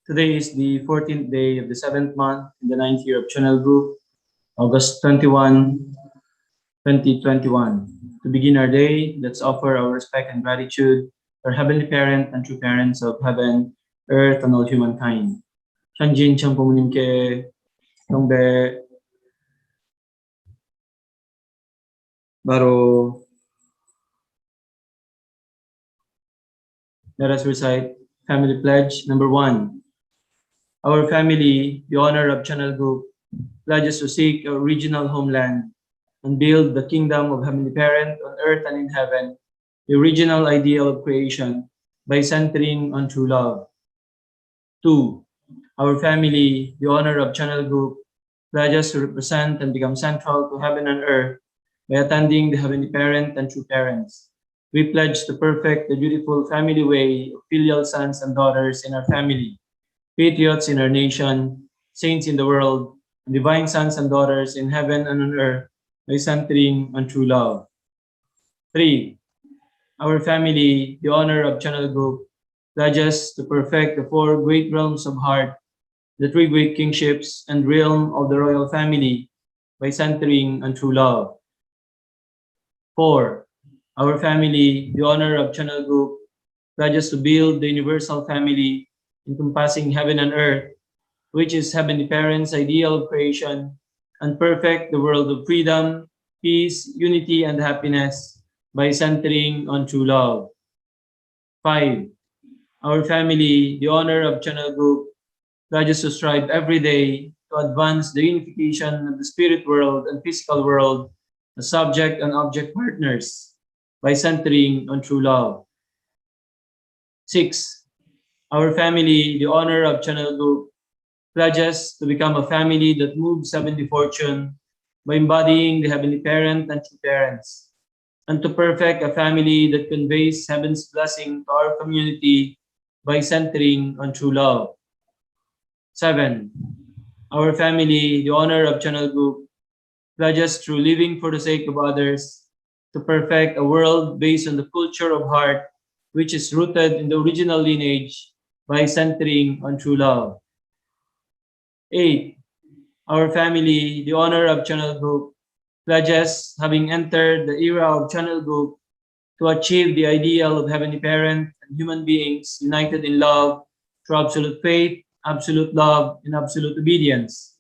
Today is the 14th day of the 7th month in the 9th year of Channel Group, August 21, 2021. To begin our day, let's offer our respect and gratitude to our Heavenly Parent and true parents of heaven, earth, and all humankind. Chanjin Champomunim ke Tongbe Baro. Let us recite Family Pledge. Number 1. Our family, the honor of Channel Group, pledges to seek our original homeland and build the kingdom of Heavenly Parent on earth and in heaven, the original ideal of creation, by centering on true love. 2. Our family, the honor of Channel Group, pledges to represent and become central to heaven and earth by attending the Heavenly Parent and true parents. We pledge to perfect the beautiful family way of filial sons and daughters in our family, patriots in our nation, saints in the world, and divine sons and daughters in heaven and on earth by centering on true love. 3. Our family, the honor of Channel Group, pledges to perfect the 4 great realms of heart, the 3 great kingships and realm of the royal family by centering on true love. 4. Our family, the honor of Channel Group, pledges to build the universal family encompassing heaven and earth, which is Heavenly Parent's ideal of creation, and perfect the world of freedom, peace, unity, and happiness by centering on true love. 5. Our family, the honor of Channel Group, pledges to strive every day to advance the unification of the spirit world and physical world as subject and object partners by centering on true love. 6. Our family, the honor of Channel Group, pledges to become a family that moves heavenly fortune by embodying the Heavenly Parent and true parents, and to perfect a family that conveys heaven's blessing to our community by centering on true love. 7. Our family, the honor of Channel Group, pledges through living for the sake of others to perfect a world based on the culture of heart, which is rooted in the original lineage by centering on true love. 8. Our family, the honor of Channel Group, pledges, having entered the era of Channel Group, to achieve the ideal of Heavenly Parent and and human beings united in love through absolute faith, absolute love, and absolute obedience,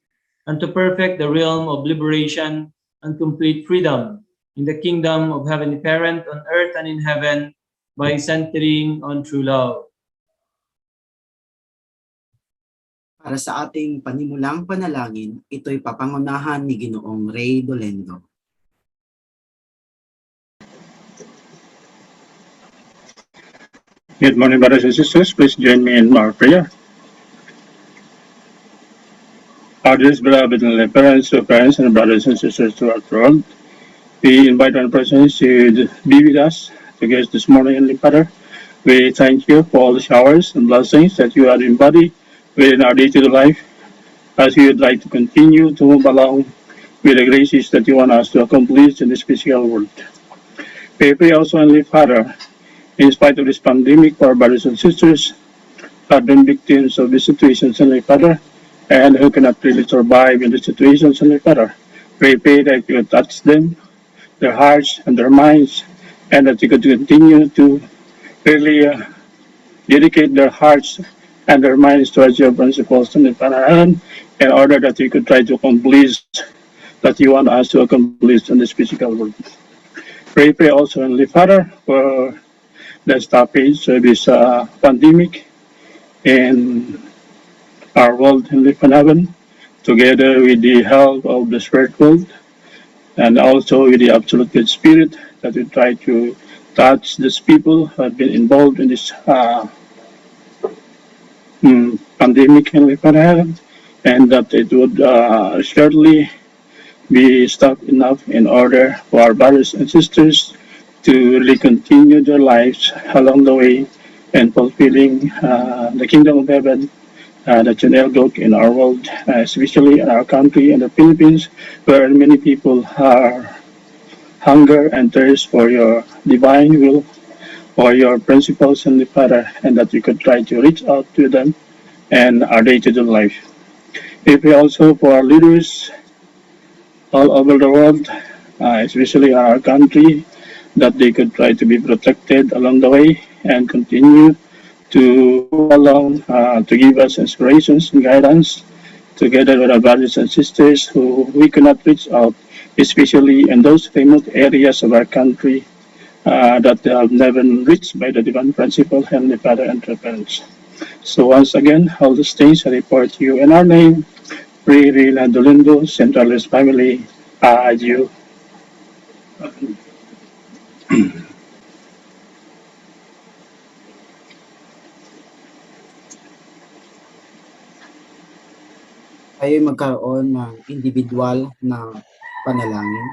and to perfect the realm of liberation and complete freedom in the kingdom of Heavenly Parent on earth and in heaven by centering on true love. Para sa ating panimulang panalangin, ito'y papangunahan ni Ginoong Ray Dolendo. Good morning, brothers and sisters. Please join me in our prayer. Our dearest beloved and parents, and brothers and sisters throughout the world, we invite our presence to be with us together this morning, Heavenly Father. We thank you for all the showers and blessings that you have embodied within our day-to-day life, as we would like to continue to move along with the graces that you want us to accomplish in this physical world. We pray also, Heavenly Father, in spite of this pandemic, our brothers and sisters have been victims of this situation, Heavenly Father, and who cannot really survive in this situation, Heavenly Father. We pray that you would touch them, their hearts and their minds, and that you could continue to really dedicate their hearts and their minds towards your principles, Heavenly Father, and in order that you could try to accomplish that you want us to accomplish in this physical world. We pray also, Heavenly Father, for the stoppage of this pandemic in our world, Heavenly Father, together with the help of the spirit world and also with the absolute good spirit that we try to touch these people who have been involved in this pandemic, Heavenly Father, and that it would surely be stopped enough in order for our brothers and sisters to really continue their lives along the way and fulfilling the kingdom of heaven that you built in our world, especially in our country in the Philippines, where many people are hunger and thirst for your divine will, for your principles, and the Father, and that we could try to reach out to them and our day-to-day life. We pray also for our leaders all over the world, especially our country, that they could try to be protected along the way and continue to move along to give us inspirations and guidance together with our brothers and sisters who we cannot reach out, especially in those remote areas of our country that have never been reached by the divine principle, Heavenly Father and our parents. So once again, all these things I report to you in our name, Ray Dolindo, Centralist Family, adieu. Tayo magkaroon ng individual na panalangin.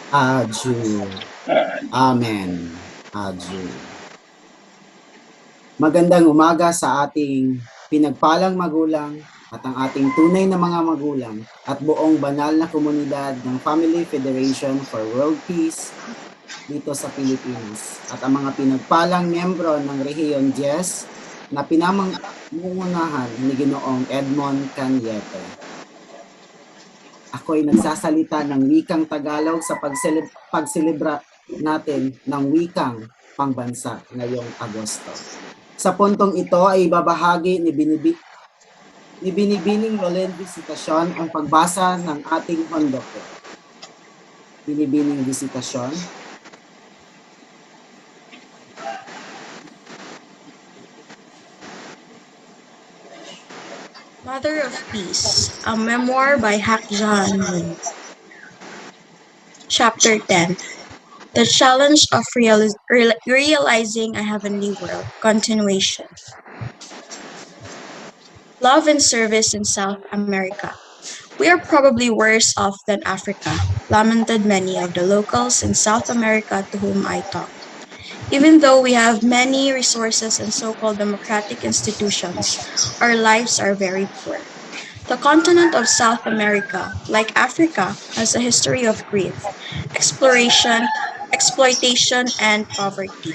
Adieu. Amen. Adieu. Magandang umaga sa ating pinagpalang magulang, at ang ating tunay na mga magulang at buong banal na komunidad ng Family Federation for World Peace dito sa Pilipinas at ang mga pinagpalang miyembro ng Rehiyon 10 na pinamumunahan ni Ginoong Edmond Canyete. Ako'y nagsasalita ng wikang Tagalog sa pagselebra natin ng wikang pangbansa ngayong Agosto. Sa puntong ito ay ibabahagi ni Binibining Roland Visitasyon ang pagbasa ng ating hondoke. Binibining Visitasyon. Mother of Peace, a memoir by Hak Jahan Moon. Chapter 10. The Challenge of Realizing a Heavenly World. Continuation. Love and service in South America. We are probably worse off than Africa, lamented many of the locals in South America to whom I talked. Even though we have many resources and so-called democratic institutions, our lives are very poor. The continent of South America, like Africa, has a history of greed, exploration, exploitation, and poverty.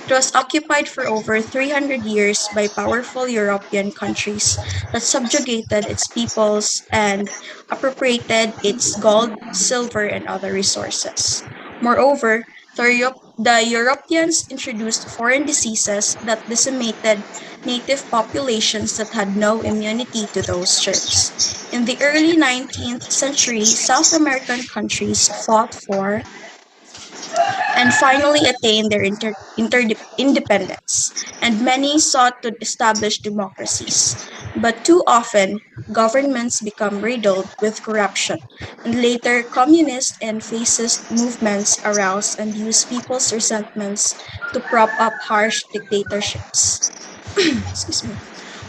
It was occupied for over 300 years by powerful European countries that subjugated its peoples and appropriated its gold, silver, and other resources. Moreover, the Europeans introduced foreign diseases that decimated native populations that had no immunity to those germs. In the early 19th century, South American countries fought for and finally attained their independence, and many sought to establish democracies. But too often, governments become riddled with corruption, and later communist and fascist movements arouse and use people's resentments to prop up harsh dictatorships. Excuse me.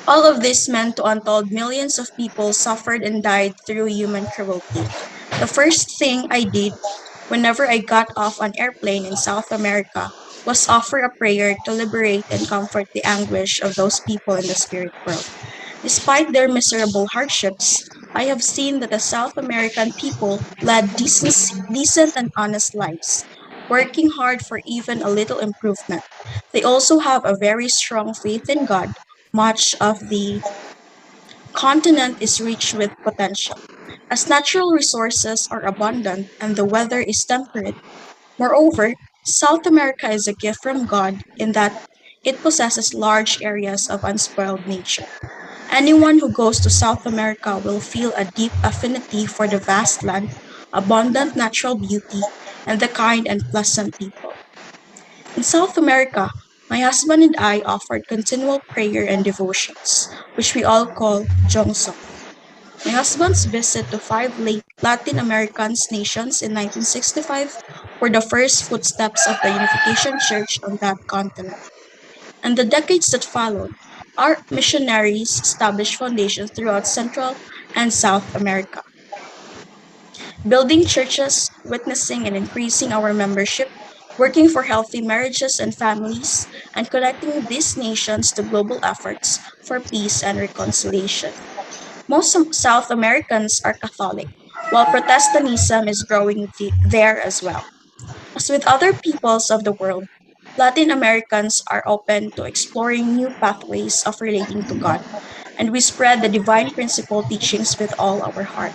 All of this meant to untold millions of people suffered and died through human cruelty. The first thing I did whenever I got off an airplane in South America was offer a prayer to liberate and comfort the anguish of those people in the spirit world. Despite their miserable hardships, I have seen that the South American people led decent and honest lives, working hard for even a little improvement. They also have a very strong faith in God. Much of the continent is rich with potential, as natural resources are abundant and the weather is temperate. Moreover, South America is a gift from God in that it possesses large areas of unspoiled nature. Anyone who goes to South America will feel a deep affinity for the vast land, abundant natural beauty, and the kind and pleasant people. In South America, my husband and I offered continual prayer and devotions, which we all call Jongso. My husband's visit to five Latin American nations in 1965 were the first footsteps of the Unification Church on that continent. And the decades that followed, our missionaries established foundations throughout Central and South America, building churches, witnessing and increasing our membership, working for healthy marriages and families, and connecting these nations to global efforts for peace and reconciliation. Most South Americans are Catholic, while Protestantism is growing there as well. As with other peoples of the world, Latin Americans are open to exploring new pathways of relating to God, and we spread the divine principle teachings with all our heart.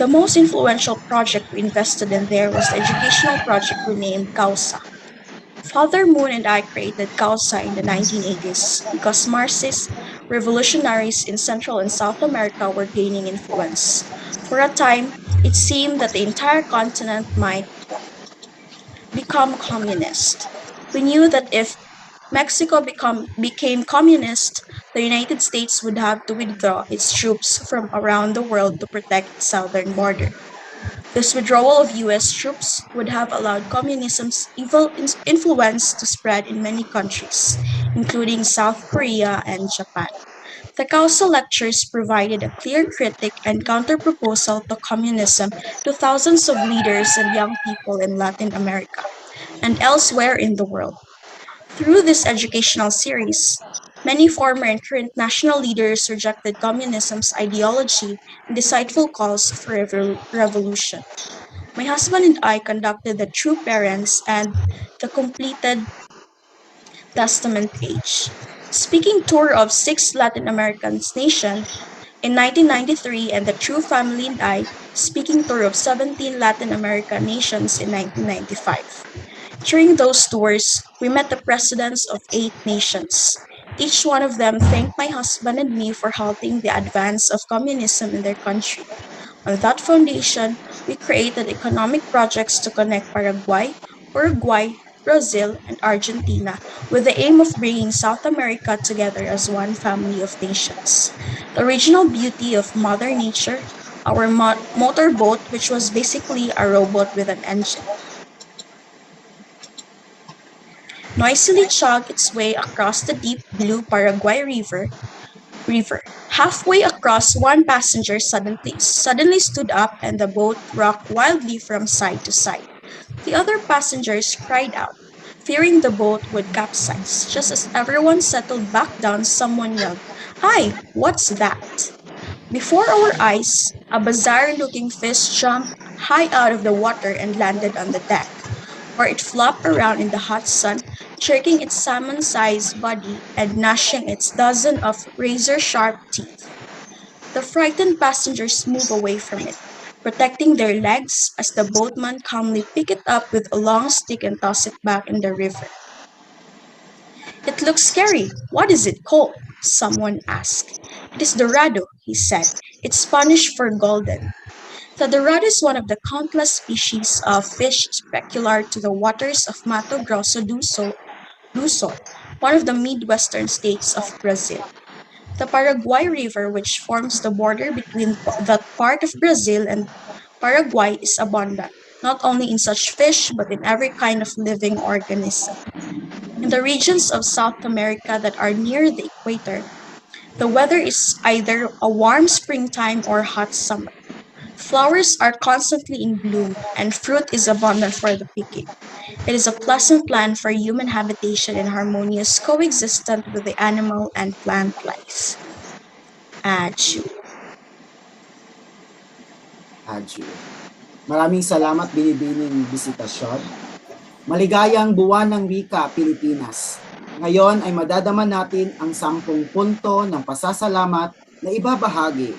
The most influential project we invested in there was the educational project we named Causa. Father Moon and I created Causa in the 1980s because Marxist revolutionaries in Central and South America were gaining influence. For a time, it seemed that the entire continent might become communist. We knew that if became communist, the United States would have to withdraw its troops from around the world to protect its southern border. This withdrawal of US troops would have allowed communism's evil influence to spread in many countries, including South Korea and Japan. The Council lectures provided a clear critique and counterproposal to communism to thousands of leaders and young people in Latin America and elsewhere in the world. Through this educational series, Many former and current national leaders rejected communism's ideology and deceitful calls for revolution. My husband and I conducted the True Parents and the Completed Testament Age, speaking tour of six Latin American nations in 1993 and the True Family and I speaking tour of 17 Latin American nations in 1995. During those tours, we met the presidents of 8 nations. Each one of them thanked my husband and me for halting the advance of communism in their country. On that foundation, we created economic projects to connect Paraguay, Uruguay, Brazil, and Argentina with the aim of bringing South America together as one family of nations. The original beauty of Mother Nature, our motorboat, which was basically a robot with an engine, noisily chugged its way across the deep blue Paraguay River. Halfway across, one passenger suddenly stood up and the boat rocked wildly from side to side. The other passengers cried out, fearing the boat would capsize. Just as everyone settled back down, someone yelled, "Hi, what's that?" Before our eyes, a bizarre looking fish jumped high out of the water and landed on the deck, where it flopped around in the hot sun, jerking its salmon sized body and gnashing its dozen of razor sharp teeth. The frightened passengers moved away from it, protecting their legs as the boatman calmly picked it up with a long stick and tossed it back in the river. "It looks scary. What is it called?" someone asked. "It is Dorado," he said. "It's Spanish for golden." The Dorado is one of the countless species of fish peculiar to the waters of Mato Grosso do Sul, one of the Midwestern states of Brazil. The Paraguay River, which forms the border between that part of Brazil and Paraguay, is abundant, not only in such fish but in every kind of living organism. In the regions of South America that are near the equator, the weather is either a warm springtime or hot summer. Flowers are constantly in bloom, and fruit is abundant for the picking. It is a pleasant land for human habitation and harmonious coexistence with the animal and plant life. Achoo. Adju. Maraming salamat binibining bisitasyon. Maligayang buwan ng wika, Pilipinas. Ngayon ay madadama natin ang 10 punto ng pasasalamat na ibabahagi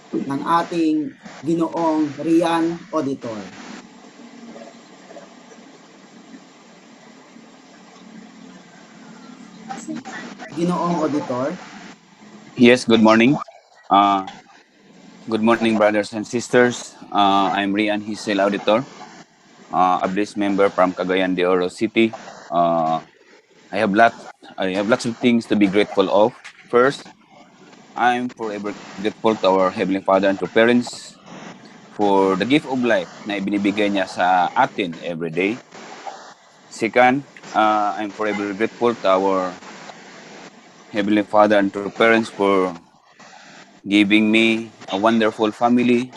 ng ating Ginoong Rian Auditor. Ginoong Auditor. Yes, good morning. Good morning, brothers and sisters. I'm Rian Hisel Auditor, a bliss member from Cagayan de Oro City. I have lots of things to be grateful of. First, I'm forever grateful to our Heavenly Father and to parents for the gift of life na ibinibigay niya sa atin every day. Second, I'm forever grateful to our Heavenly Father and to parents for giving me a wonderful family,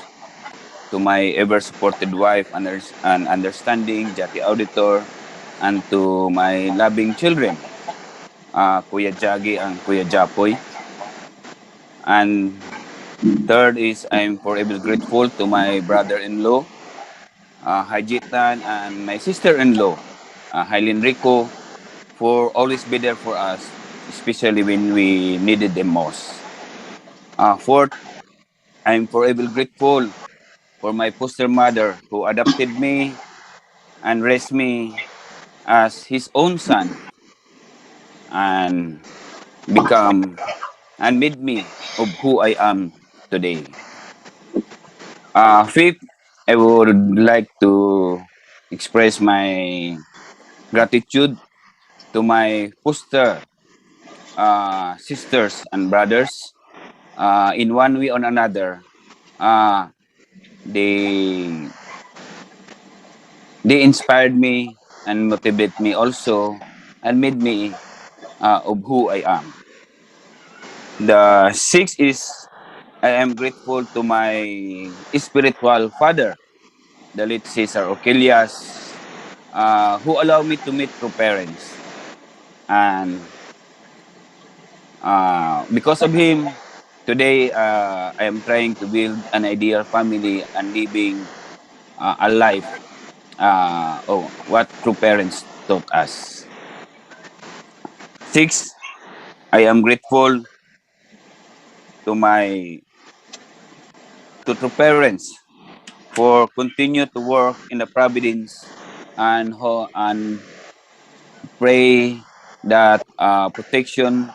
to my ever-supported wife and understanding Jati Auditor, and to my loving children, Kuya Jagi and Kuya Japoy. And third is I'm forever grateful to my brother-in-law, Hajitan, and my sister-in-law, Hylin Rico, for always be there for us, especially when we needed them most. Fourth, I'm forever grateful for my foster mother who adopted me and raised me as his own son and become and made me of who I am today. Fifth, I would like to express my gratitude to my foster sisters and brothers. In one way or another, uh, they they inspired me and motivate me also and made me of who I am. The sixth is I am grateful to my spiritual father, the late Cesar Orquelias, who allowed me to meet true parents. And Because of him, today I am trying to build an ideal family and living a life what true parents taught us. Six, I am grateful to my to true parents for continue to work in the providence and pray that protection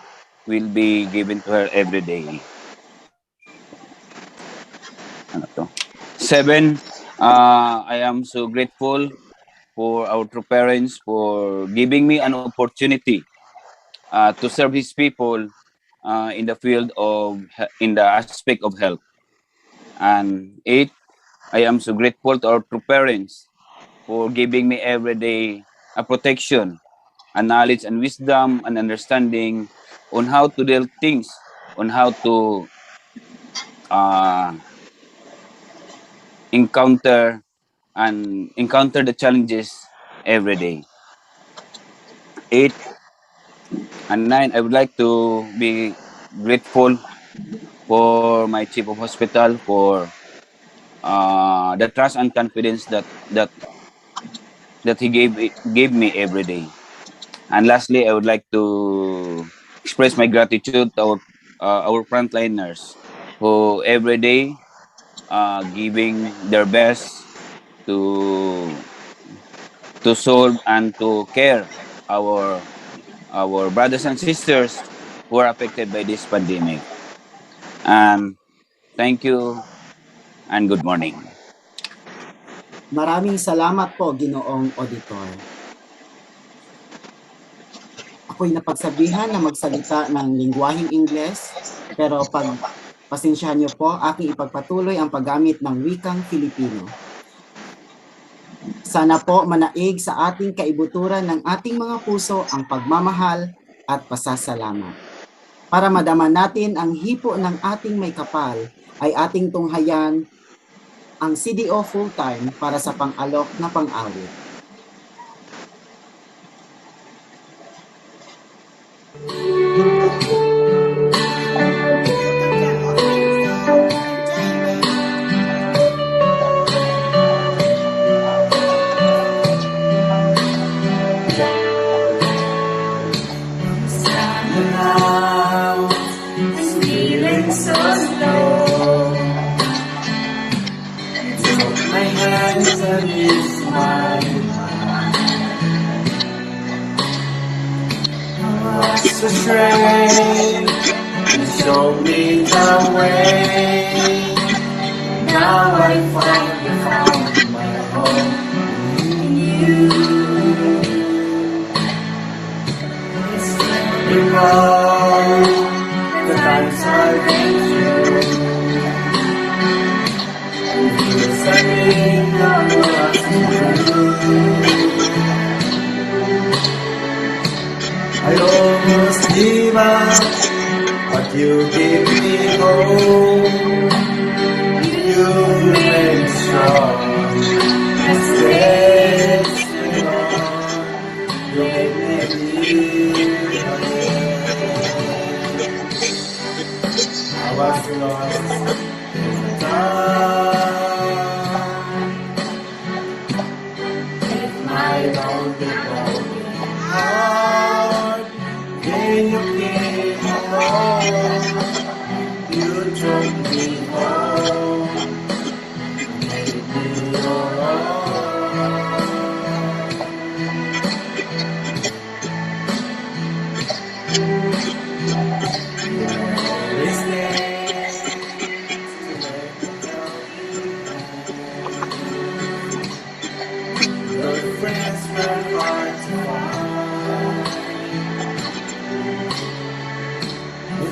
will be given to her every day. Ano to? Seven, I am so grateful for our true parents for giving me an opportunity to serve his people in the field of in the aspect of health. And eight, I am so grateful to our true parents for giving me every day a protection, a knowledge and wisdom and understanding on how to deal things, on how to uh, encounter encounter the challenges every day. Eight and nine, I would like to be grateful for my chief of hospital for the trust and confidence that he gave me every day. And lastly, I would like to express my gratitude to our frontliners who every day giving their best to solve and to care our our brothers and sisters who are affected by this pandemic. And thank you and good morning. Maraming salamat po, Ginoong Auditor. Ako'y napagsabihan na magsalita ng lingwaheng Ingles, pero pasensyahan niyo po, aking ipagpatuloy ang paggamit ng wikang Filipino. Sana po manaig sa ating kaibuturan ng ating mga puso ang pagmamahal at pasasalamat. Para madama natin ang hipo ng ating may kapal, ay ating tunghayan ang CDO full-time para sa pang-alok na pang-awit. The strength to show me the way. Now I finally found my home in you. Recall the times I've been through, and you said me know what to do. I almost give up, but you give me hope. You remain strong, and steady on. You make me believe again. I was lost in the dark, with my lonely heart. When you came along, you took me home, made me your own. You always there to let me down. Your friends were hard to find.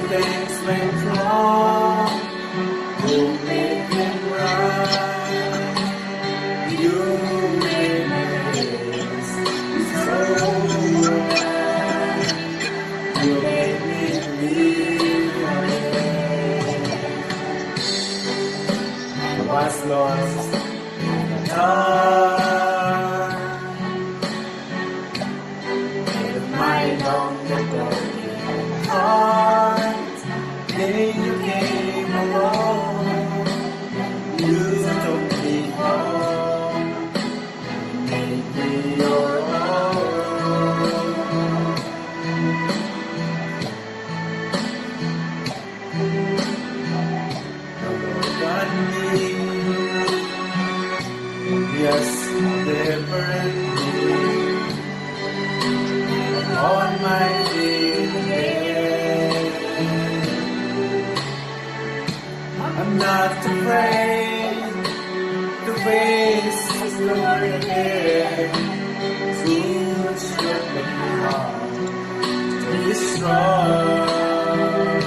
Things went wrong, who made them right? You made this so right. You made me believe again. I was lost in the dark, make me your own. Love got me, yes, differently. On my feet again. I'm not afraid to face the story again. Soon should make me hard to be strong.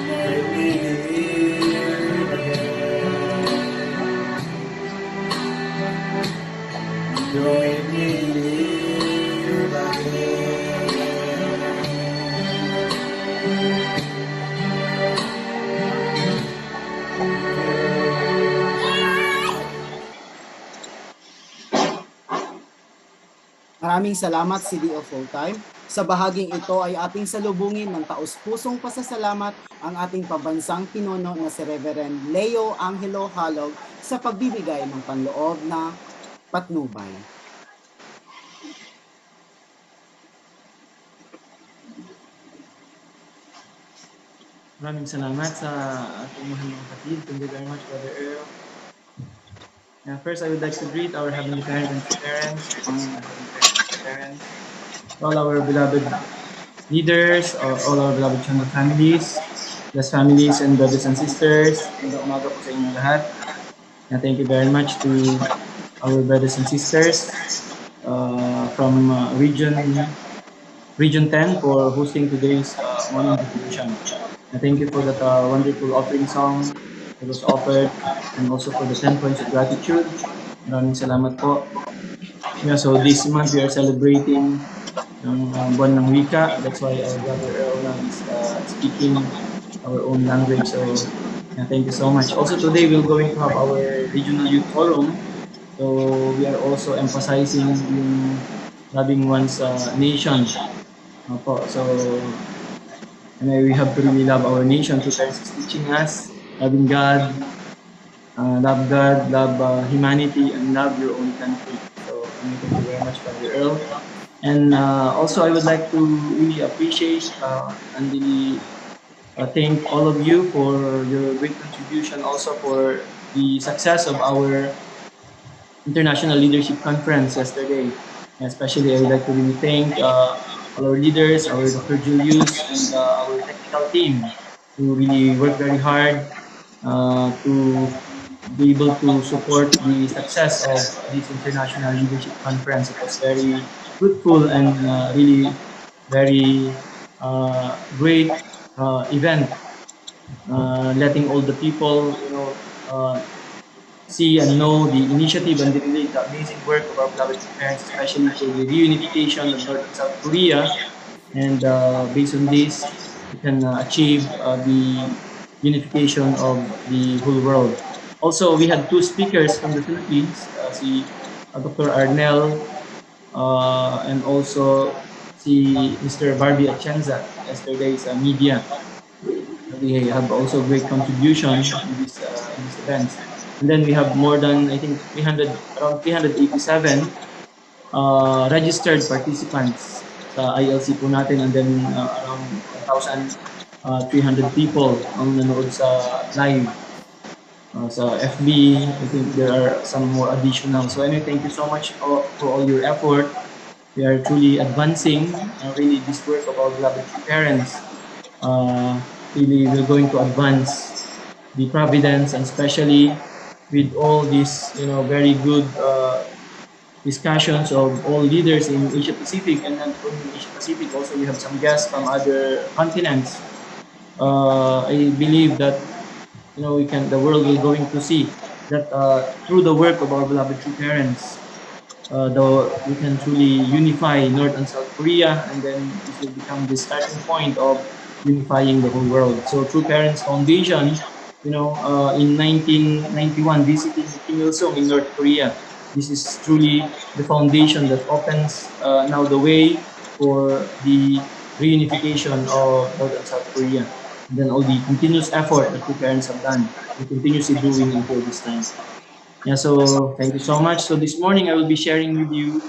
Make me live again. You make me live again. Maraming salamat CDO Full-Time. Sa bahaging ito ay ating salubungin ng taus-pusong pasasalamat ang ating pabansang pinuno na si Reverend Leo Angelo Halog sa pagbibigay ng panloob na patnubay. Maraming salamat sa ating mahal na kapatid. Thank you very much, Brother Earl. First, I would like to greet our Heavenly Parents and parents, all our beloved leaders, all our beloved channel families, plus families and brothers and sisters. Magandang umaga po sa inyong lahat. Thank you very much to our brothers and sisters from Region 10 for hosting today's morning devotion. Thank you for that wonderful offering song that was offered, and also for the 10 points of gratitude. Maraming salamat po. So this month we are celebrating ng buwan ng wika. That's why our brother Earl now is speaking our own language. So thank you so much. Also today we're going to have our regional youth forum. So we are also emphasizing yung loving one's nation. So we have to really love our nation. Two parents is teaching us loving God, love humanity, and love your own country. So thank you very much, Brother Earl. And also, I would like to really appreciate and really thank all of you for your great contribution, also for the success of our International Leadership Conference yesterday. Especially, I would like to really thank all our leaders, our Dr. Julius, and our technical team who really worked very hard to be able to support the success of this International Leadership Conference. It was very fruitful and really very great event, letting all the people, see and know the initiative and the amazing work of our beloved parents, especially for the reunification of North and South Korea. And based on this, we can achieve the unification of the whole world. Also, we had two speakers from the Philippines, si Dr. Arnel and also si Mr. Barbie Atienza, yesterday's media. They have also great contribution in this event. And then we have more than, I think, around 387 registered participants sa ILC po natin, and then around 1,300 people ang nanood sa live. Sa FB, I think there are some more additional. So anyway, thank you so much for all your effort. We are truly advancing really this work of our beloved parents. Really, we're going to advance the Providence, and especially with all these, very good discussions of all leaders in Asia Pacific, and not only in Asia Pacific, also we have some guests from other continents. I believe that the world will going to see that through the work of our beloved two parents, we can truly unify North and South Korea, and then this will become the starting point of unifying the whole world. So True Parents Foundation, in 1991, visiting Kim Il-sung in North Korea. This is truly the foundation that opens now the way for the reunification of North and South Korea. And then all the continuous effort that True Parents have done, and continuously doing until this time. Yeah, so thank you so much. So this morning I will be sharing with you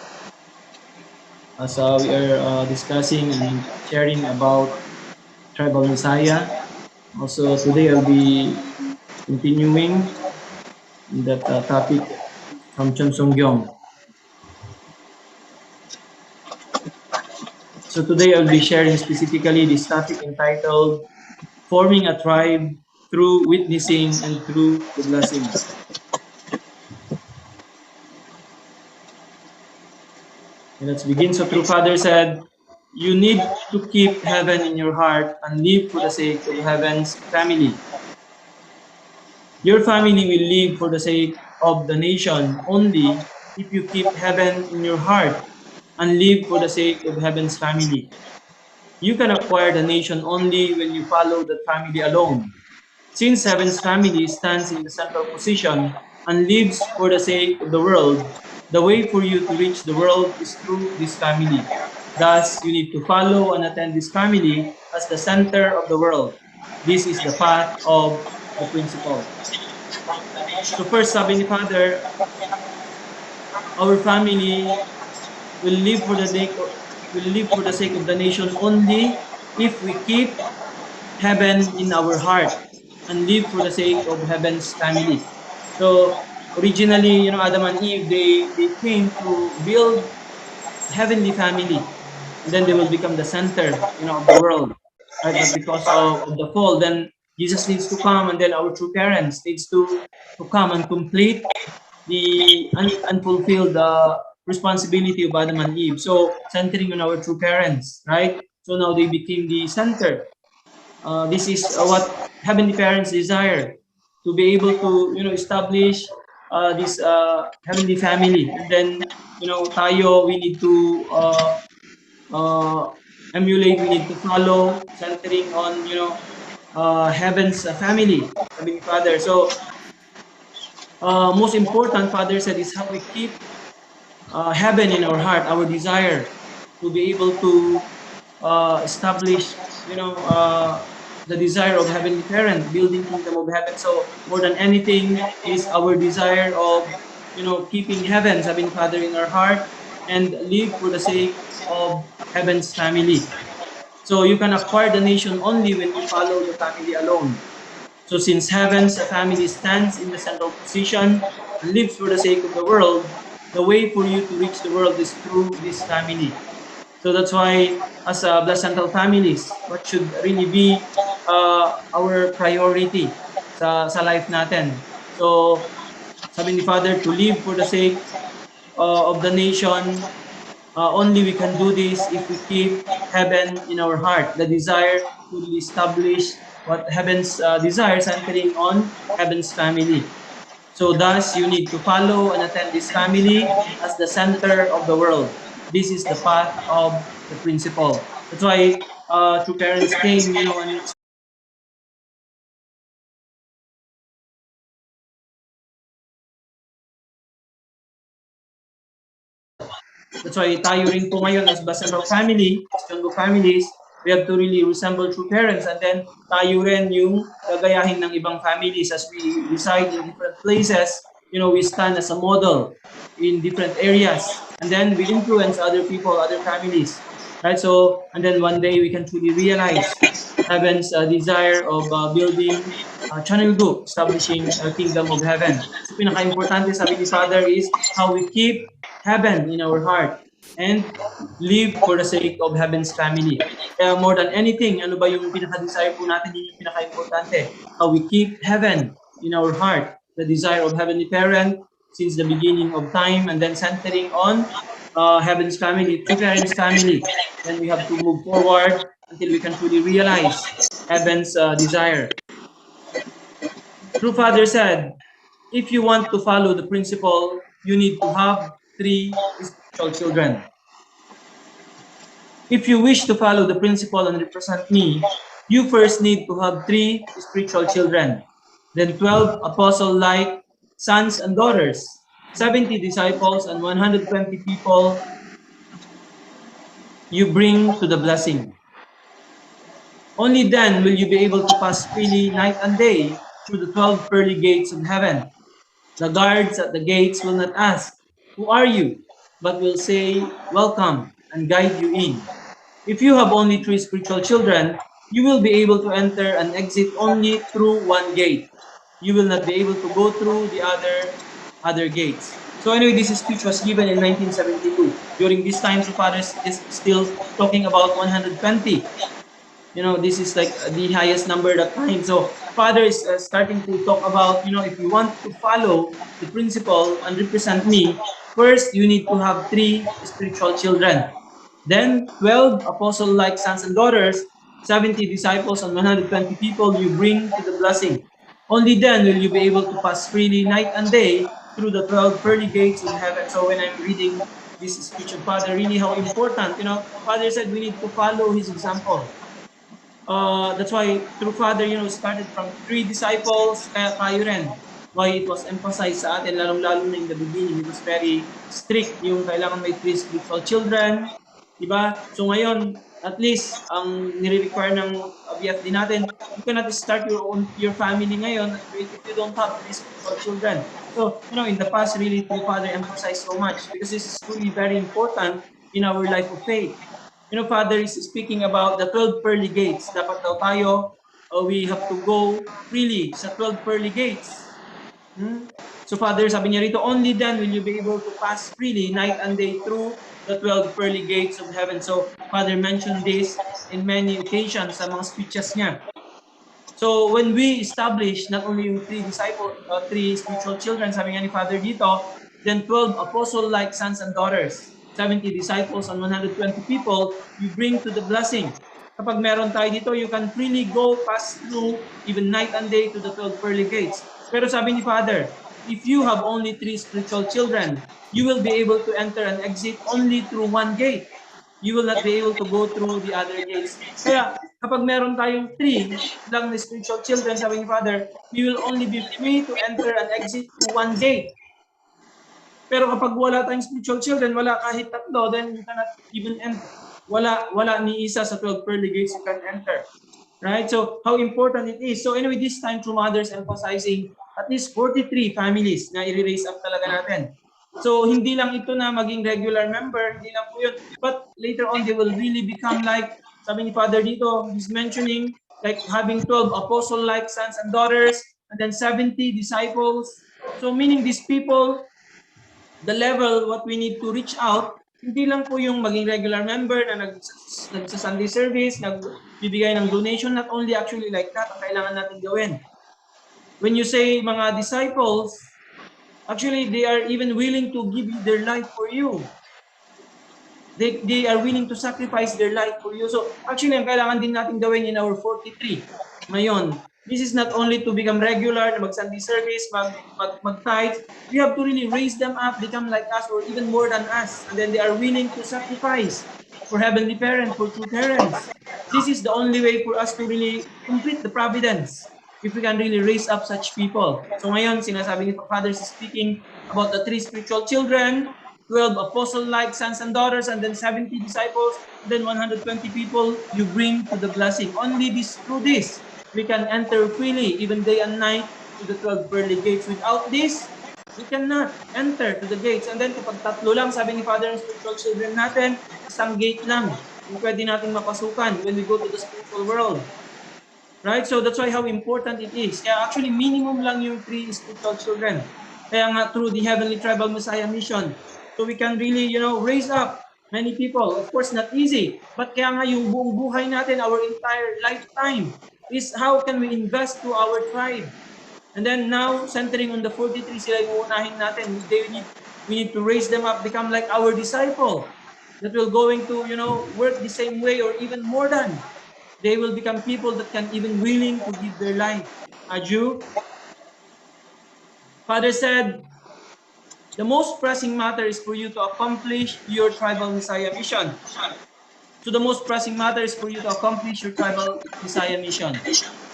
as we are discussing and sharing about tribal Messiah. Also today I'll be continuing that topic from Chun Sung Gyong. So today I'll be sharing specifically this topic entitled Forming a Tribe Through Witnessing and Through the Blessing. And let's begin. So true Father said, you need to keep heaven in your heart and live for the sake of heaven's family. Your family will live for the sake of the nation only if you keep heaven in your heart and live for the sake of heaven's family. You can acquire the nation only when you follow the family alone. Since heaven's family stands in the central position and lives for the sake of the world, the way for you to reach the world is through this family. Thus, you need to follow and attend this family as the center of the world. This is the path of the principle. So first, sabi ni Father, our family will live for the sake of the nation only if we keep heaven in our heart and live for the sake of heaven's family. So originally, Adam and Eve, they came to build heavenly family, and then they will become the center, of the world, right? But because of the fall, then Jesus needs to come, and then our true parents needs to come and complete the unfulfilled responsibility of Adam and Eve. So centering on our true parents, right? So now they became the center. This is what heavenly parents desire, to be able to establish this heavenly family, and then tayo, we need to uh, emulate, we need to follow, centering on heaven's family, sabi ni Father. So most important, Father said, is how we keep heaven in our heart, our desire to be able to establish, the desire of heavenly parent, building kingdom of heaven. So more than anything is our desire of, keeping heaven, sabi ni Father, in our heart and live for the sake of heaven's family. So you can acquire the nation only when you follow the family alone. So since heaven's family stands in the central position and lives for the sake of the world, the way for you to reach the world is through this family. So that's why, as the central families, what should really be our priority sa life natin. So sabi ni Father, to live for the sake of the nation, only we can do this if we keep heaven in our heart, the desire to establish what heaven's desire, centering on heaven's family. So thus, you need to follow and attend this family as the center of the world. This is the path of the principle. That's why true parents came, and that's why tayo rin po ngayon as Basenro family, as Chongo families, we have to really resemble true parents, and then tayo rin yung gagayahin ng ibang families as we reside in different places. We stand as a model in different areas, and then we influence other people, other families, right? So, and then one day we can truly realize heaven's desire of building channel group, establishing a kingdom of heaven. So pinaka-importante, sabi ni Father, is how we keep heaven in our heart and live for the sake of heaven's family. Kaya more than anything, ano ba yung pinaka-desire po natin? Yun yung pinaka-importante. How we keep heaven in our heart, the desire of heavenly parent since the beginning of time, and then centering on heaven's family, true parents' family. Then we have to move forward until we can truly realize heaven's desire. True Father said, if you want to follow the principle, you need to have 3 spiritual children. If you wish to follow the principle and represent me, you first need to have 3 spiritual children, then 12 apostle-like sons and daughters, 70 disciples, and 120 people you bring to the blessing. Only then will you be able to pass freely night and day through the 12 pearly gates of heaven. The guards at the gates will not ask, "Who are you?" but will say, "Welcome," and guide you in. If you have only three spiritual children, you will be able to enter and exit only through one gate. You will not be able to go through the other gates. So anyway, this speech was given in 1972. During this time, True Fathers is still talking about 120. This is like the highest number that time. So Father is starting to talk about, if you want to follow the principle and represent me, first you need to have three spiritual children. Then 12 apostle-like sons and daughters, 70 disciples, and 120 people you bring to the blessing. Only then will you be able to pass freely night and day through the 12 pearly gates of heaven. So when I'm reading this speech of Father, really how important, Father said we need to follow his example. That's why through Father, started from three disciples, kaya tayo rin. Why it was emphasized sa atin, lalong-lalo na in the beginning, it was very strict, yung kailangan may three spiritual children, di ba? So ngayon, at least, ang nire-require ng BFD natin, you cannot start your family ngayon if you don't have three spiritual children. So, in the past, really, through Father emphasized so much because this is truly very important in our life of faith. Father is speaking about the 12 pearly gates. Dapat daw tayo, we have to go freely sa 12 pearly gates. So Father, sabi niya rito, only then will you be able to pass freely night and day through the 12 pearly gates of heaven. So Father mentioned this in many occasions sa mga speeches niya. So when we establish not only yung three spiritual children, sabi nga ni Father dito, then 12 apostle-like sons and daughters, 70 disciples and 120 people, you bring to the blessing. Kapag meron tayo dito, you can freely go, pass through, even night and day to the 12 pearly gates. Pero sabi ni Father, if you have only three spiritual children, you will be able to enter and exit only through one gate. You will not be able to go through the other gates. Kaya kapag meron tayong three lang na spiritual children, sabi ni Father, we will only be free to enter and exit through one gate. Pero kapag wala tayong spiritual children, wala kahit tatlo, then you cannot even enter. Wala ni isa sa 12 pearly gates you can enter. Right? So, how important it is. So, anyway, this time, True Mothers emphasizing at least 43 families na i-raise up talaga natin. So, hindi lang ito na maging regular member, hindi lang po yun. But later on, they will really become like, sabi ni Father dito, he's mentioning, like having 12 apostle-like sons and daughters, and then 70 disciples. So, meaning these people, the level, what we need to reach out, hindi lang po yung maging regular member na nagsa-Sunday service, nagbibigay ng donation, not only actually like that, ang kailangan natin gawin. When you say mga disciples, actually, they are even willing to give their life for you. They are willing to sacrifice their life for you. So, actually, ang kailangan din natin gawin in our 43 ngayon, this is not only to become regular, na mag-Sunday service, mag-tithe. We have to really raise them up, become like us, or even more than us. And then they are willing to sacrifice for Heavenly Parent, for true parents. This is the only way for us to really complete the providence if we can really raise up such people. So ngayon, sinasabi ni Father is speaking about the three spiritual children, 12 apostle-like sons and daughters, and then 70 disciples, then 120 people you bring to the blessing. Only through this, we can enter freely, even day and night, to the 12 pearly gates. Without this, we cannot enter to the gates. And then kapag tatlo lang, sabi ni Father ng spiritual children natin, isang gate lang yung pwede natin mapasukan when we go to the spiritual world. Right? So that's why how important it is. Kaya actually, minimum lang yung 3 spiritual children. Kaya nga through the Heavenly Tribal Messiah Mission, so we can really, raise up many people. Of course, not easy. But kaya nga yung buong buhay natin, our entire lifetime, is how can we invest to our tribe. And then now, centering on the 43, sila yung uunahin natin. We need to raise them up, become like our disciple that will going to, work the same way or even more than. They will become people that can even willing to give their life. Aju? Father said, the most pressing matter is for you to accomplish your tribal Messiah mission. So the most pressing matter is for you to accomplish your tribal Messiah mission.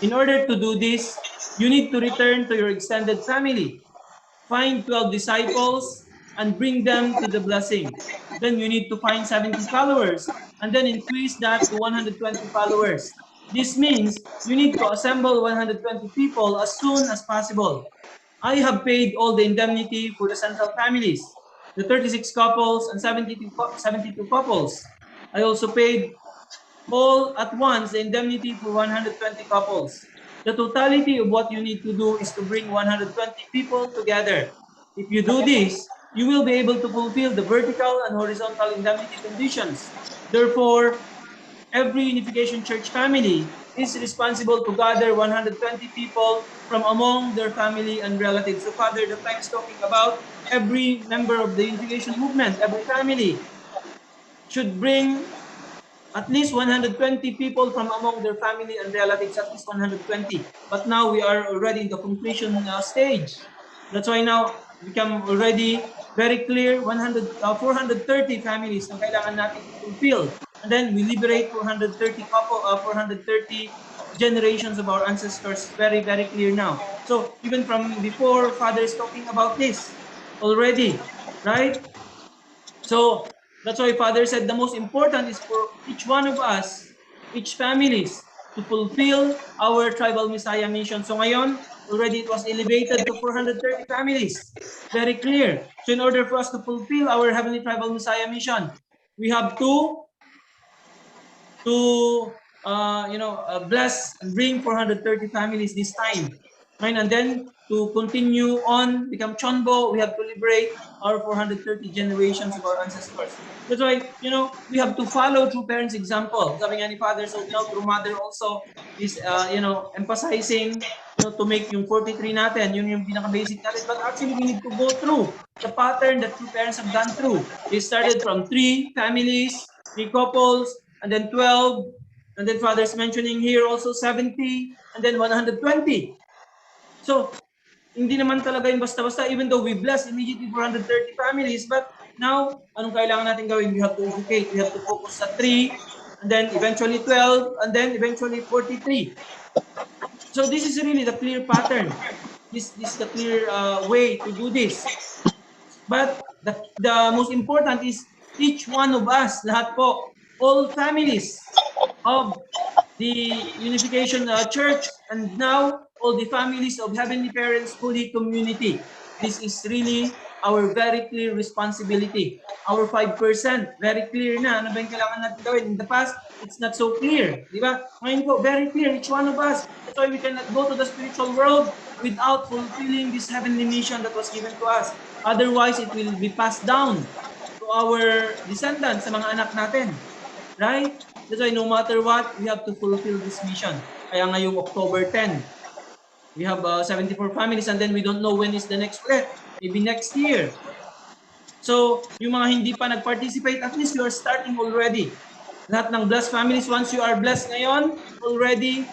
In order to do this, you need to return to your extended family. Find 12 disciples and bring them to the blessing. Then you need to find 70 followers and then increase that to 120 followers. This means you need to assemble 120 people as soon as possible. I have paid all the indemnity for the central families, the 36 couples and 72 couples. I also paid all at once the indemnity for 120 couples. The totality of what you need to do is to bring 120 people together. If you do this, you will be able to fulfill the vertical and horizontal indemnity conditions. Therefore, every Unification Church family is responsible to gather 120 people from among their family and relatives. So Father, the time is talking about every member of the Unification movement, every family should bring at least 120 people from among their family and relatives, at least 120. But now we are already in the completion stage. That's why now become already very clear 430 families ang kailangan natin i-fulfill. And then we liberate 430 generations of our ancestors. Very, very clear now. So even from before, Father is talking about this already, right? So that's why Father said the most important is for each one of us, each families, to fulfill our tribal Messiah mission. So ngayon, already it was elevated to 430 families. Very clear. So in order for us to fulfill our Heavenly Tribal Messiah mission, we have to bless and bring 430 families this time. Right? And then to continue on, become Chonbo, we have to liberate our 430 generations of our ancestors. That's why, we have to follow through parents' example. Sabi nga ni Father, so now through Mother also is, emphasizing, to make yung 43 natin, yun yung pinaka-basic natin. But actually, we need to go through the pattern that true parents have gone through. They started from 3 families, 3 couples, and then 12, and then Father's mentioning here also 70, and then 120. So, hindi naman talaga yung basta-basta, even though we bless immediately 430 families, but now, anong kailangan natin gawin? We have to educate, we have to focus sa 3, and then eventually 12, and then eventually 43. So this is really the clear pattern. This is the clear way to do this. But the most important is each one of us, lahat po, all families of the Unification Church, and now all the families of Heavenly Parents Holy Community. This is really our very clear responsibility. Our 5%, very clear na. Ano ba yung kailangan natin gawin? In the past, it's not so clear. Di ba? Ngayon po, very clear, each one of us. That's why we cannot go to the spiritual world without fulfilling this heavenly mission that was given to us. Otherwise, it will be passed down to our descendants, sa mga anak natin. Right? That's why no matter what, we have to fulfill this mission. Kaya ngayong October 10, we have 74 families, and then we don't know when is the next ulit. Maybe next year. So, yung mga hindi pa nag-participate, at least you are starting already. Lahat ng blessed families, once you are blessed ngayon, already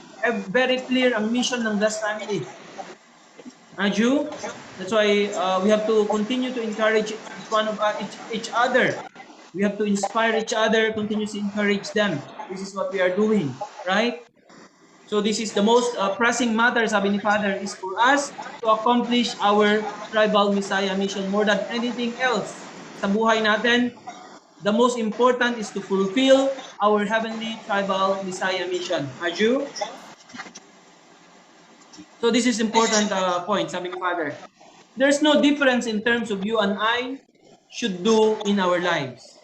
very clear ang mission ng blessed family. Aju, that's why we have to continue to encourage each other. We have to inspire each other, continuously encourage them. This is what we are doing, right? So this is the most pressing matter, sabi ni Father, is for us to accomplish our tribal Messiah mission more than anything else. Sa buhay natin, the most important is to fulfill our heavenly tribal Messiah mission. Aju? So this is important point, sabi ni Father. There's no difference in terms of you and I should do in our lives.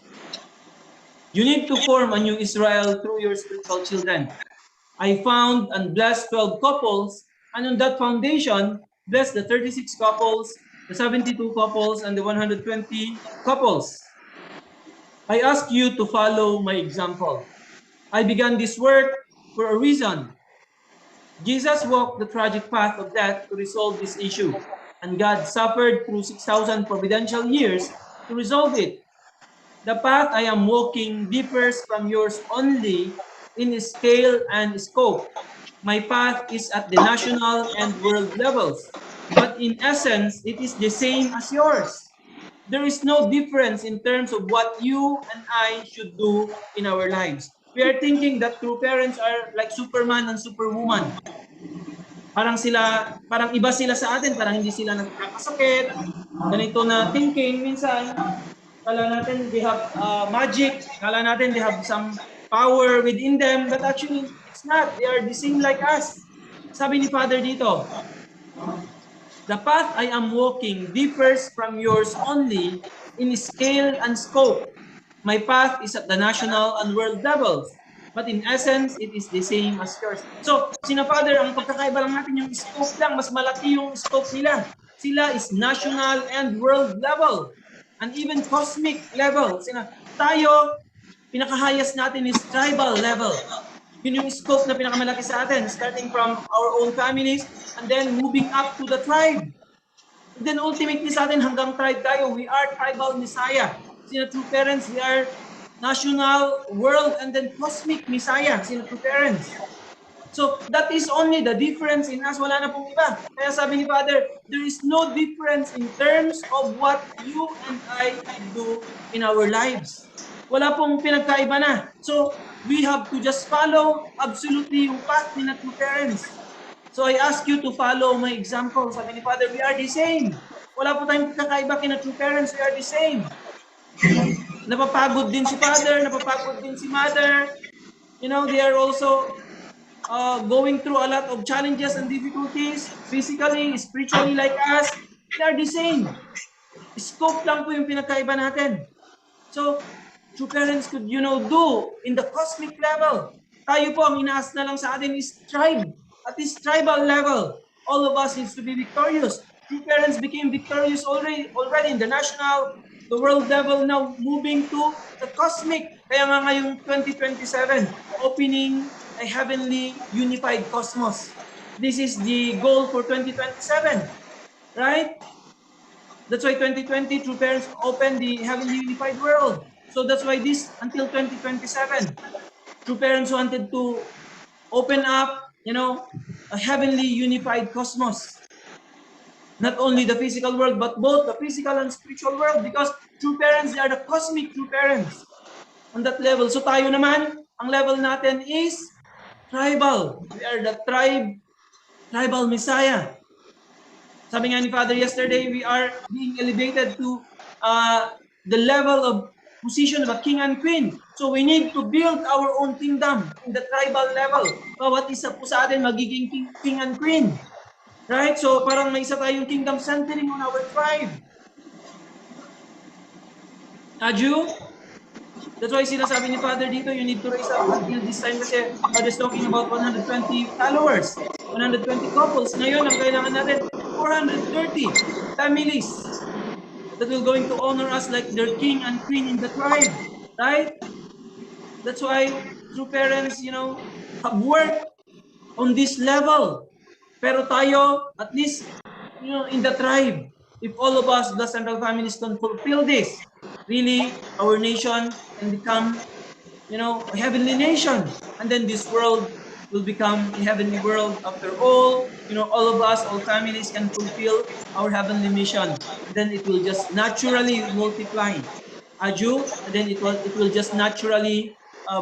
You need to form a new Israel through your spiritual children. I found and blessed 12 couples, and on that foundation, blessed the 36 couples, the 72 couples, and the 120 couples. I ask you to follow my example. I began this work for a reason. Jesus walked the tragic path of death to resolve this issue, and God suffered through 6,000 providential years to resolve it. The path I am walking differs from yours only in scale and scope. My path is at the national and world levels, but in essence, it is the same as yours. There is no difference in terms of what you and I should do in our lives. We are thinking that true parents are like Superman and Superwoman. Parang iba sila sa atin, parang hindi sila nagkakasakit. Ganito na thinking minsan. Kala natin they have magic, kala natin they have some power within them, but actually it's not. They are the same like us. Sabi ni Father dito, The path I am walking differs from yours only in scale and scope. My path is at the national and world levels, but in essence, it is the same as yours. So, sina Father, ang pagkakaiba lang natin yung scope lang, mas malaki yung scope nila. Sila is national and world level, and even cosmic level. Tayo, pinaka-highest natin is tribal level. Yun yung scope na pinakamalaki sa atin, starting from our own families, and then moving up to the tribe. And then ultimately sa atin, hanggang tribe tayo, we are tribal Messiah. Sina true parents, we are national, world, and then cosmic Messiah. Sina true parents. So that is only the difference in us. Wala na pong iba. Kaya sabi ni Father, there is no difference in terms of what you and I do in our lives. Wala pong pinagkaiba na. So we have to just follow absolutely yung path ni true parents. So I ask you to follow my example. Sabi ni Father, we are the same. Wala po tayong kakaiba kina true parents. We are the same. Napapagod din si Father, napapagod din si Mother. You know, they are also going through a lot of challenges and difficulties, physically, spiritually like us. They are the same. Scope lang po yung pinagkaiba natin. So, true parents could, do in the cosmic level. Tayo po, ang inaas na lang sa atin is tribe. At this tribal level, all of us needs to be victorious. True parents became victorious already in the national, the world level, now moving to the cosmic. Kaya nga ngayong 2027, opening a heavenly unified cosmos. This is the goal for 2027, right? That's why 2020, True Parents opened the heavenly unified world. So that's why this, until 2027, True Parents wanted to open up, a heavenly unified cosmos. Not only the physical world, but both the physical and spiritual world, because True Parents, they are the cosmic True Parents on that level. So tayo naman, ang level natin is tribal. We are the tribal Messiah. Sabi nga ni Father yesterday, we are being elevated to the level of position of a king and queen. So we need to build our own kingdom in the tribal level. Bawat isa po sa atin magiging king and queen. Right? So parang may isa tayong kingdom centering on our tribe. Aju? That's why sinasabi ni Father dito, you need to raise up until this time kasi Father's talking about 120 followers, 120 couples. Ngayon, ang kailangan natin, 430 families that will going to honor us like their king and queen in the tribe. Right? That's why true parents, have worked on this level. Pero tayo, at least, in the tribe, if all of us, the central families, can fulfill this, really, our nation can become, a heavenly nation. And then this world will become a heavenly world after all. All of us, all families can fulfill our heavenly mission. And then it will just naturally multiply. Aju, and then it will just naturally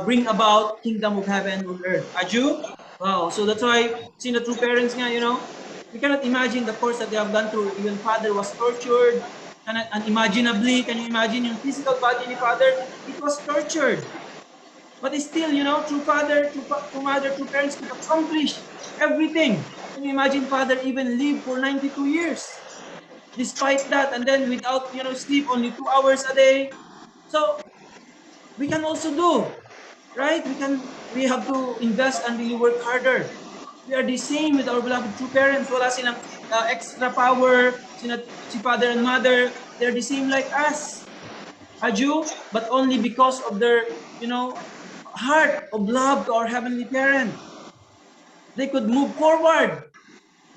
bring about kingdom of heaven on earth. Aju? Wow. So that's why, see the true parents nga, we cannot imagine the course that they have gone through. Even Father was tortured, unimaginably. Can you imagine yung physical body ni Father? It was tortured. But still, true Father, true Mother, true parents could accomplish everything. Can you imagine Father even lived for 92 years? Despite that, and then without, sleep, only 2 hours a day. So, we can also do, right? We have to invest and really work harder. We are the same with our beloved true parents. Wala silang extra power. Si Father and Mother, they're the same like us. Aju, but only because of their, heart of love to our heavenly parent. They could move forward.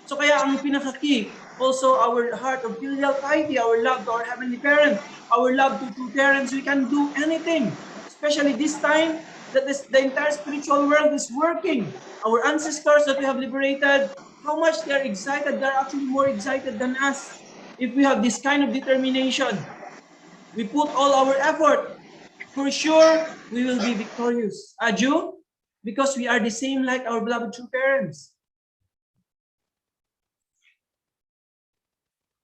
So kaya ang pinaka-key, also our heart of filial piety, our love to our heavenly parent, our love to true parents, we can do anything. Especially this time that the entire spiritual world is working. Our ancestors that we have liberated, how much they are excited, they are actually more excited than us. If we have this kind of determination, we put all our effort, for sure, we will be victorious. Aju? Because we are the same like our beloved true parents.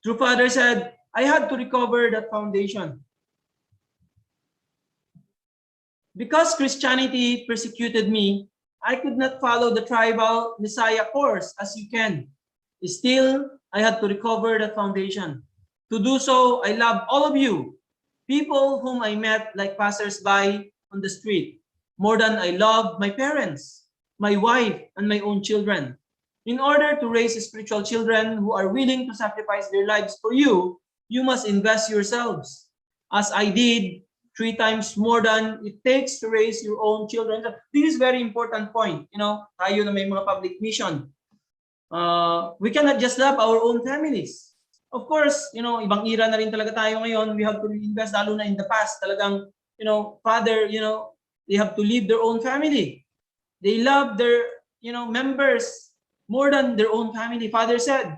True Father said, I had to recover that foundation. Because Christianity persecuted me, I could not follow the tribal Messiah course as you can. Still, I had to recover that foundation. To do so, I love all of you, people whom I met like passers-by on the street, more than I love my parents, my wife, and my own children. In order to raise spiritual children who are willing to sacrifice their lives for you, you must invest yourselves, as I did 3 times more than it takes to raise your own children. So this is very important point. You know, tayo na may mga public mission. We cannot just love our own families. Of course, you know, ibang era na rin talaga tayo ngayon. We have to invest, lalo na in the past. Talagang, you know, father, you know, they have to leave their own family. They love their, you know, members more than their own family. Father said,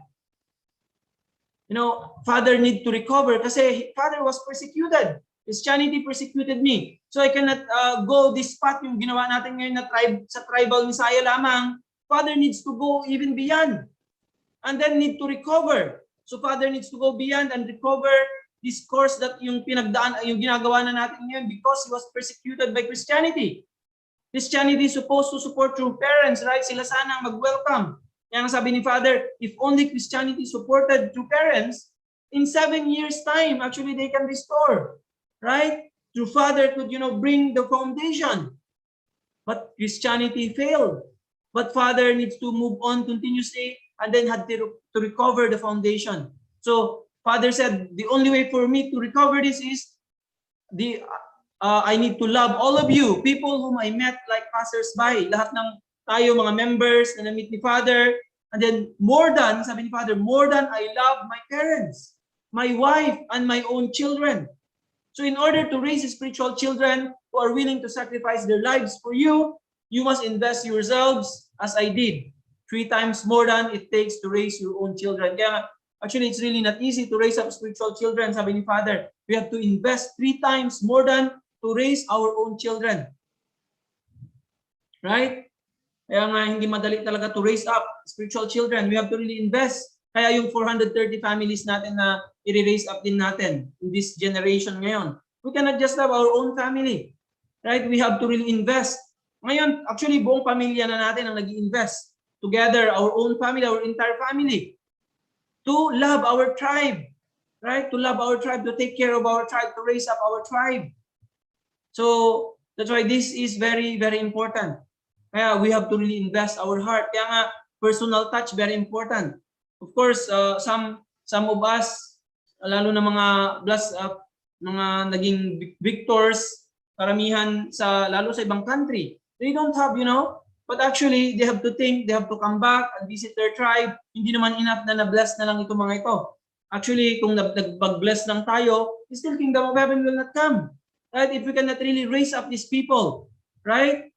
you know, father need to recover kasi father was persecuted. Christianity persecuted me. So I cannot go this path yung ginawa natin ngayon na sa tribal Messiah lamang. Father needs to go even beyond and then need to recover. So father needs to go beyond and recover this course that yung pinagdaan, yung ginagawa na natin ngayon because he was persecuted by Christianity. Christianity is supposed to support true parents, right? Sila sana mag-welcome. Kaya nga sabi ni Father, if only Christianity supported true parents, in 7 years' time, actually they can restore, right? True Father could, you know, bring the foundation. But Christianity failed. But Father needs to move on continuously and then had to recover the foundation. So Father said, the only way for me to recover this is I need to love all of you, people whom I met like passers-by. Lahat ng tayo, mga members na na-meet ni Father. And then more than, sabi ni Father, more than I love my parents, my wife, and my own children. So in order to raise spiritual children who are willing to sacrifice their lives for you, you must invest yourselves as I did. 3 times more than it takes to raise your own children. Kaya actually, it's really not easy to raise up spiritual children. Sabi ni Father, we have to invest 3 times more than to raise our own children. Right? Kaya nga, hindi madali talaga to raise up spiritual children. We have to really invest. Kaya yung 430 families natin na i-raise up din natin in this generation ngayon. We cannot just have our own family. Right? We have to really invest. Ngayon, actually, buong pamilya na natin ang nag-i-invest. Together, our own family, our entire family. To love our tribe. Right? To love our tribe, to take care of our tribe, to raise up our tribe. So, that's why this is very, very important. Kaya we have to really invest our heart. Kaya nga, personal touch, very important. Of course, some of us, lalo na mga mga naging victors, karamihan lalo sa ibang country, they don't have, you know, but actually, they have to think, they have to come back and visit their tribe. Hindi naman enough na na-bless na lang itong mga ito. Actually, kung nag-bless lang tayo, still Kingdom of Heaven will not come. Right? If we cannot really raise up these people, right?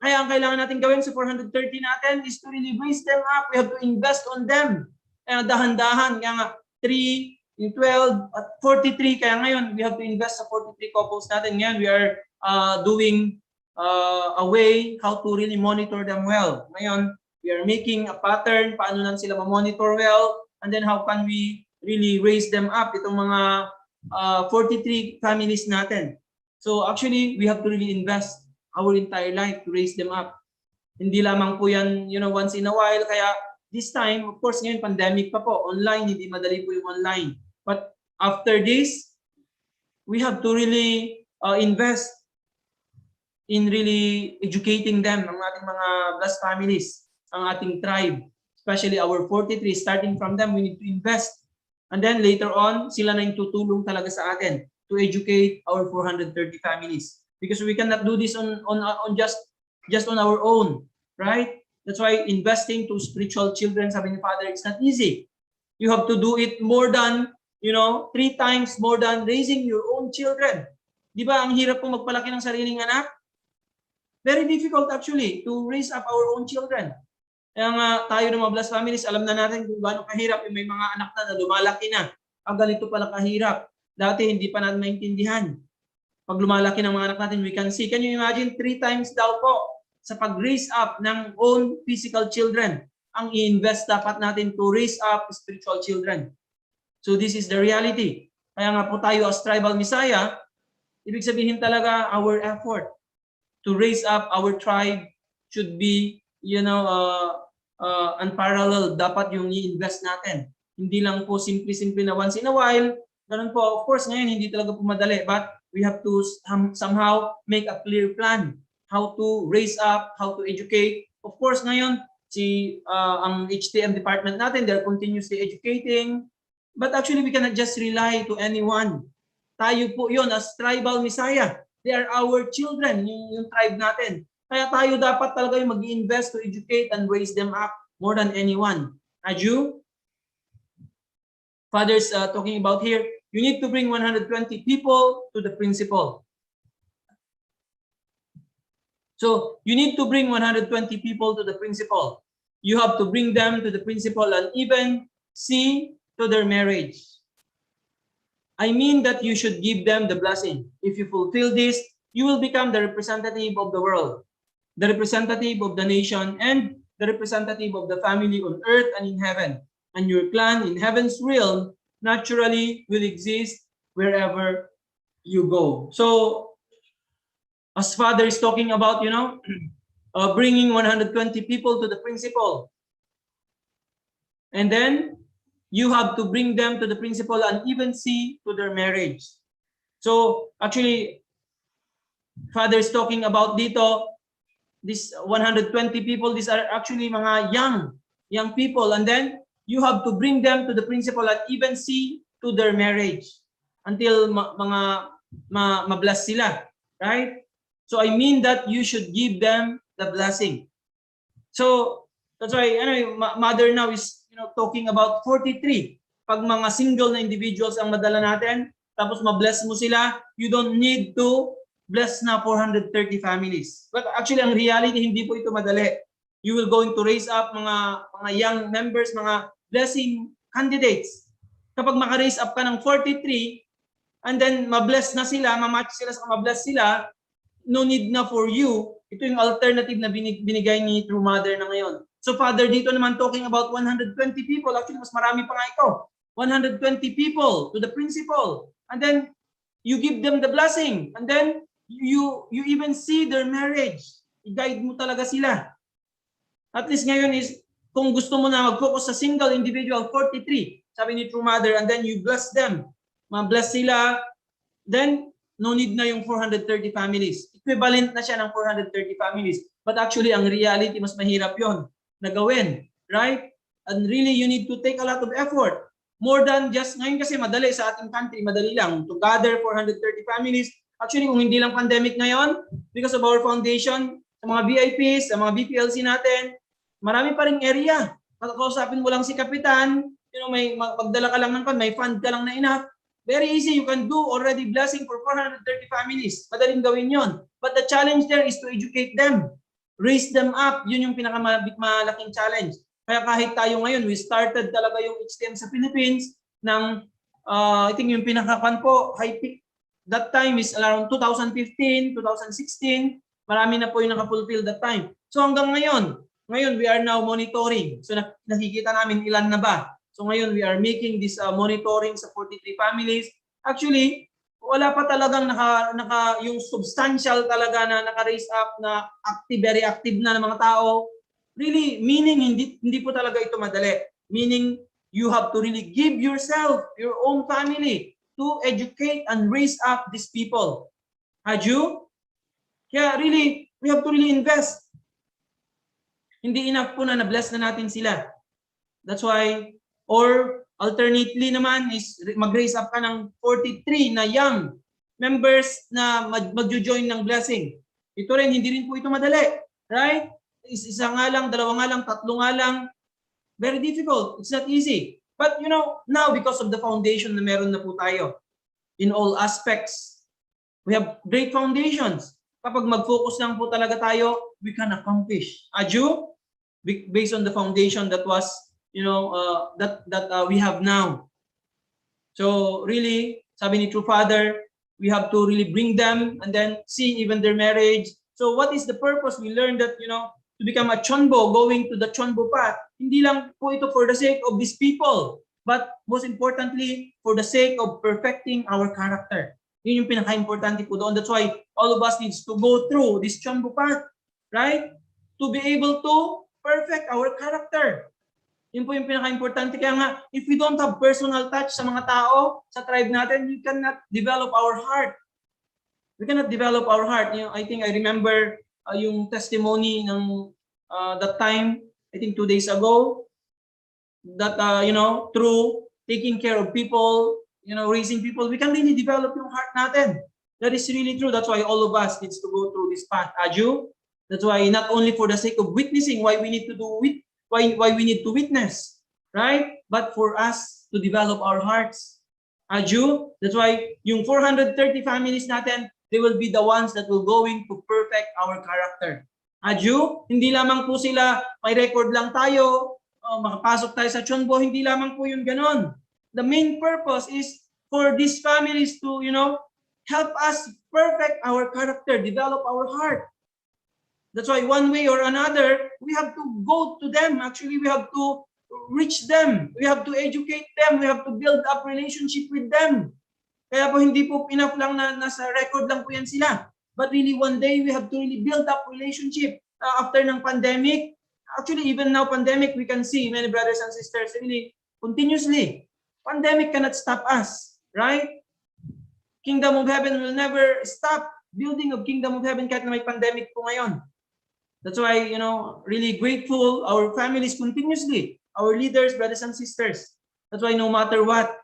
Kaya ang kailangan natin gawin sa 430 natin is to really raise them up. We have to invest on them. Kaya dahan-dahan, kaya nga 3, 12, at 43. Kaya ngayon, we have to invest sa 43 couples natin. Ngayon, we are doing a way how to really monitor them well. Ngayon, we are making a pattern, paano lang sila ma-monitor well, and then how can we really raise them up, itong mga 43 families natin. So actually, we have to really invest our entire life to raise them up. Hindi lamang po yan, you know, once in a while. Kaya this time, of course, ngayon pandemic pa po, online, hindi madali po yung online. But after this, we have to really invest in really educating them, ang ating mga blessed families, ang ating tribe, especially our 43, starting from them, we need to invest. And then later on, sila na yung tutulong talaga sa atin to educate our 430 families. Because we cannot do this on just on our own, right? That's why investing to spiritual children, sabi ni Father, it's not easy. You have to do it more than, you know, 3 times more than raising your own children. Di ba, ang hirap po magpalaki ng sariling anak? Very difficult actually to raise up our own children. Kaya nga tayo ng mga blessed families, alam na natin kung gaano kahirap yung may mga anak na lumalaki na. Ang ganito pala kahirap. Dati hindi pa natin maintindihan. Pag lumalaki ng mga anak natin, we can see. Can you imagine 3 times daw po sa pag-raise up ng own physical children ang i-invest dapat natin to raise up spiritual children. So this is the reality. Kaya nga po tayo as tribal Messiah, ibig sabihin talaga our effort to raise up our tribe should be, you know, unparalleled. Dapat yung i-invest natin. Hindi lang po simple-simple na once in a while. Ganun po. Of course, ngayon hindi talaga po madali. But we have to somehow make a clear plan how to raise up, how to educate. Of course, ngayon, ang HTM department natin, they're continuously educating. But actually, we cannot just rely to anyone. Tayo po yun as tribal Messiah. They are our children, yung tribe natin. Kaya tayo dapat talaga yung mag-invest to educate and raise them up more than anyone. Aju? Father's talking about here, you need to bring 120 people to the principal. So you need to bring 120 people to the principal. You have to bring them to the principal and even see to their marriage. I mean that you should give them the blessing. If you fulfill this, you will become the representative of the world, the representative of the nation, and the representative of the family on earth and in heaven. And your clan in heaven's realm naturally will exist wherever you go. So, as Father is talking about, bringing 120 people to the principal. And then, you have to bring them to the principal and even see to their marriage. So, actually, Father is talking about dito, this 120 people, these are actually mga young people. And then, you have to bring them to the principal and even see to their marriage until ma-bless sila, right? So I mean that you should give them the blessing. So that's why Mother now is talking about 43. Pag mga single na individuals ang madala natin, tapos ma-bless mo sila, you don't need to bless na 430 families. But actually ang reality hindi po ito madali. You will going to raise up mga young members, mga blessing candidates. Kapag maka-raise up ka ng 43 and then ma-bless na sila, ma-match sila sa ma-bless sila, no need na for you. Ito yung alternative na binigay ni True Mother na ngayon. So Father dito naman talking about 120 people. Actually, mas marami pa nga ito. 120 people to the principal. And then, you give them the blessing. And then, you even see their marriage. I-guide mo talaga sila. At least ngayon is, kung gusto mo na mag-focus sa single individual, 43, sabi ni True Mother, and then you bless them. Ma-bless sila, then, no need na yung 430 families. Equivalent na siya ng 430 families. But actually, ang reality, mas mahirap yon na gawin. Right? And really, you need to take a lot of effort. More than just, ngayon kasi madali sa ating country, madali lang. To gather 430 families. Actually, kung hindi lang pandemic ngayon, because of our foundation, sa mga VIPs, sa mga BPLC natin, marami pa ring area. Pagkausapin mo lang si Kapitan, may magdala ka lang ng may fund ka lang na enough. Very easy, you can do already blessing for 430 families. Madaling gawin yon. But the challenge there is to educate them. Raise them up. Yun yung pinakamalaking challenge. Kaya kahit tayo ngayon, we started talaga yung HTM sa Philippines ng, I think yung pinakakan po, high peak, that time is around 2015, 2016. Marami na po yung nakapulfill that time. So hanggang ngayon we are now monitoring. So nakikita namin ilan na ba. So ngayon, we are making this monitoring sa 43 families. Actually, wala pa talagang yung substantial talaga na naka-raise up na active, very active na ng mga tao. Really, meaning hindi po talaga ito madali. Meaning, you have to really give yourself, your own family, to educate and raise up these people. Haju? Kaya really, we have to really invest. Hindi enough po na na-bless na natin sila. That's why, or alternately naman is mag-raise up ka ng 43 na young members na mag-join ng blessing. Ito rin, hindi rin po ito madali. Right? Isa nga lang, dalawa nga lang, tatlo nga lang. Very difficult. It's not easy. But now because of the foundation na meron na po tayo, in all aspects, we have great foundations. Kapag mag-focus lang po talaga tayo, we can accomplish. Aju? Based on the foundation that was that we have now. So really, sabi ni True Father, we have to really bring them and then see even their marriage. So what is the purpose? We learned that, to become a chonbo, going to the chonbo path, hindi lang po ito for the sake of these people, but most importantly, for the sake of perfecting our character. Yun yung pinaka-importante po doon. That's why all of us needs to go through this chonbo path, right? To be able to perfect our character. Yun po yung pinaka-importante. Kaya nga, if we don't have personal touch sa mga tao, sa tribe natin, we cannot develop our heart. We cannot develop our heart. You know, I think I remember yung testimony ng that time, I think 2 days ago, that, you know, through taking care of people, you know, raising people, we can really develop yung heart natin. That is really true. That's why all of us needs to go through this path. Aju? That's why not only for the sake of witnessing, why we need to do it, why we need to witness, right? But for us to develop our hearts. Aju? That's why yung 430 families natin, they will be the ones that will going to perfect our character. Aju? Hindi lamang po sila, may record lang tayo, makapasok tayo sa Chonbo, hindi lamang po yun ganon. The main purpose is for these families to, you know, help us perfect our character, develop our heart. That's why one way or another, we have to go to them. Actually, we have to reach them. We have to educate them. We have to build up relationship with them. Kaya po hindi po enough lang na nasa record lang po yan sila. But really one day, we have to really build up relationship. After ng pandemic, actually even now pandemic, we can see many brothers and sisters really continuously. Pandemic cannot stop us, right? Kingdom of Heaven will never stop building of Kingdom of Heaven kahit na may pandemic po ngayon. That's why, you know, really grateful our families continuously, our leaders, brothers and sisters. That's why no matter what,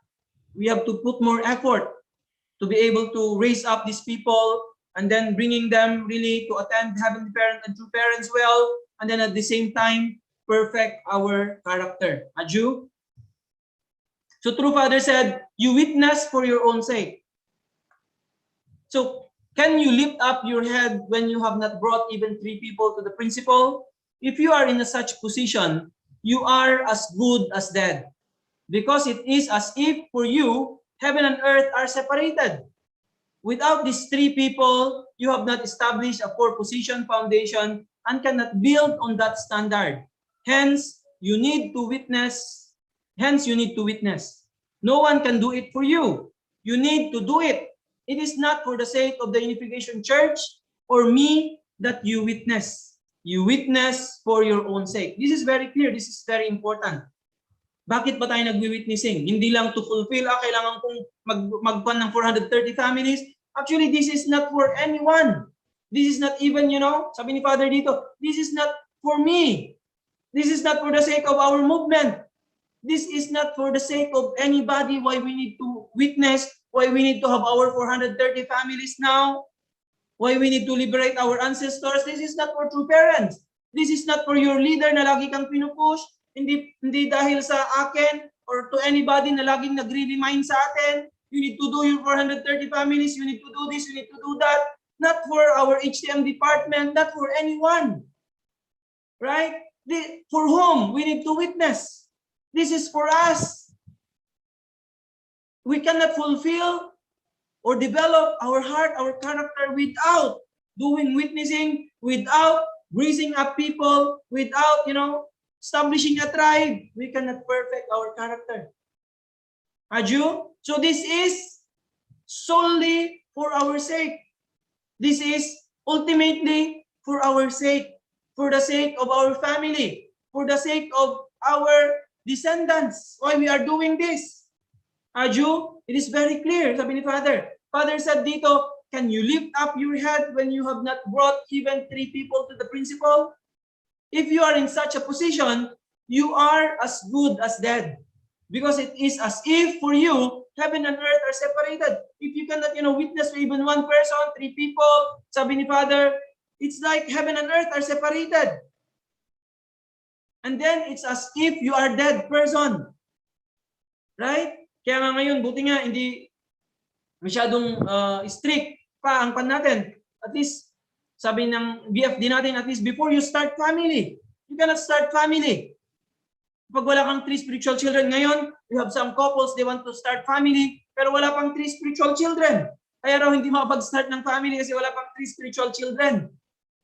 we have to put more effort to be able to raise up these people and then bringing them really to attend Heavenly Parent and True Parents well, and then at the same time, perfect our character. Aju? So True Father said, you witness for your own sake. So, can you lift up your head when you have not brought even 3 people to the principal? If you are in such position, you are as good as dead. Because it is as if for you, heaven and earth are separated. Without these 3 people, you have not established a 4-position foundation and cannot build on that standard. Hence, you need to witness. No one can do it for you. You need to do it. It is not for the sake of the Unification Church or me that you witness. You witness for your own sake. This is very clear. This is very important. Bakit ba tayo nagwi-witnessing? Hindi lang to fulfill, kailangan kong magpan ng 430 families. Actually, this is not for anyone. This is not even, you know, sabi ni Father dito, this is not for me. This is not for the sake of our movement. This is not for the sake of anybody why we need to witness, why we need to have our 430 families now, why we need to liberate our ancestors. This is not for True Parents. This is not for your leader na lagi kang pinupush. Hindi dahil sa akin or to anybody na laging nagre-remind sa atin. You need to do your 430 families. You need to do this. You need to do that. Not for our HTM department. Not for anyone. Right? For whom we need to witness. This is for us. We cannot fulfill or develop our heart, our character without doing witnessing, without raising up people, without, you know, establishing a tribe. We cannot perfect our character. Aju? So this is solely for our sake. This is ultimately for our sake, for the sake of our family, for the sake of our descendants. Why we are doing this? Aju, it is very clear, sabi ni Father. Father said dito, can you lift up your head when you have not brought even 3 people to the principal? If you are in such a position, you are as good as dead. Because it is as if for you, heaven and earth are separated. If you cannot, you know, witness to even 1 person, 3 people, sabi ni Father, it's like heaven and earth are separated. And then it's as if you are dead person. Right? Kaya nga ngayon, buti nga, hindi masyadong strict pa ang pan natin. At least, sabi ng BFD natin, at least before you start family, you cannot start family. Pag wala kang 3 spiritual children ngayon, we have some couples, they want to start family, pero wala pang 3 spiritual children. Kaya raw hindi makapag-start ng family kasi wala pang 3 spiritual children.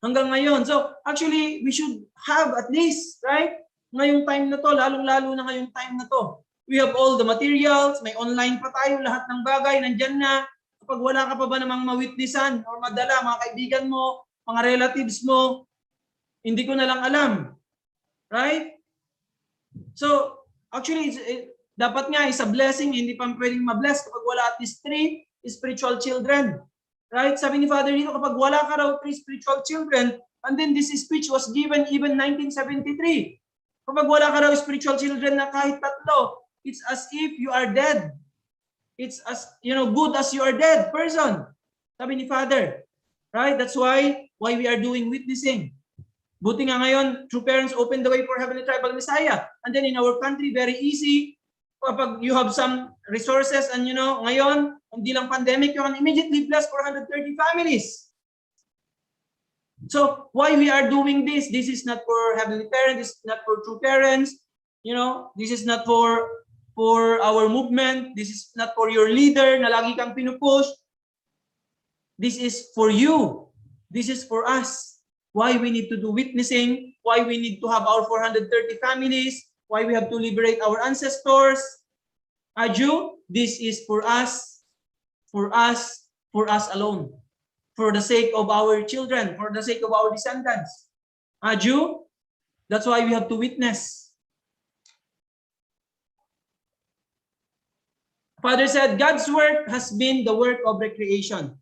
Hanggang ngayon. So, actually, we should have at least, right? Ngayong time na to, lalong-lalo na ngayong time na to. We have all the materials, may online pa tayo, lahat ng bagay, nandyan na. Kapag wala ka pa ba namang mawitnessan or madala, mga kaibigan mo, mga relatives mo, hindi ko na lang alam. Right? So, actually, dapat nga, is a blessing, hindi pa pwedeng ma-bless kapag wala at least 3 spiritual children. Right? Sabi ni Father dito, kapag wala ka raw 3 spiritual children, and then this speech was given even 1973. Kapag wala ka raw spiritual children na kahit 3, it's as if you are dead. It's as, good as you are dead person. Sabi ni Father. Right? That's why we are doing witnessing. Buti nga ngayon, true parents open the way for Heavenly Tribal Messiah. And then in our country, very easy. Kapag you have some resources and ngayon, hindi lang pandemic, you can immediately bless 430 families. So why we are doing this? This is not for Heavenly Parents, this is not for true parents. This is not for our movement. This is not for your leader na lagi kang pinupush. This is for you. This is for us. Why we need to do witnessing, why we need to have our 430 families, why we have to liberate our ancestors. Aju, this is for us alone. For the sake of our children, for the sake of our descendants. Aju, that's why we have to witness. Father said, God's work has been the work of recreation.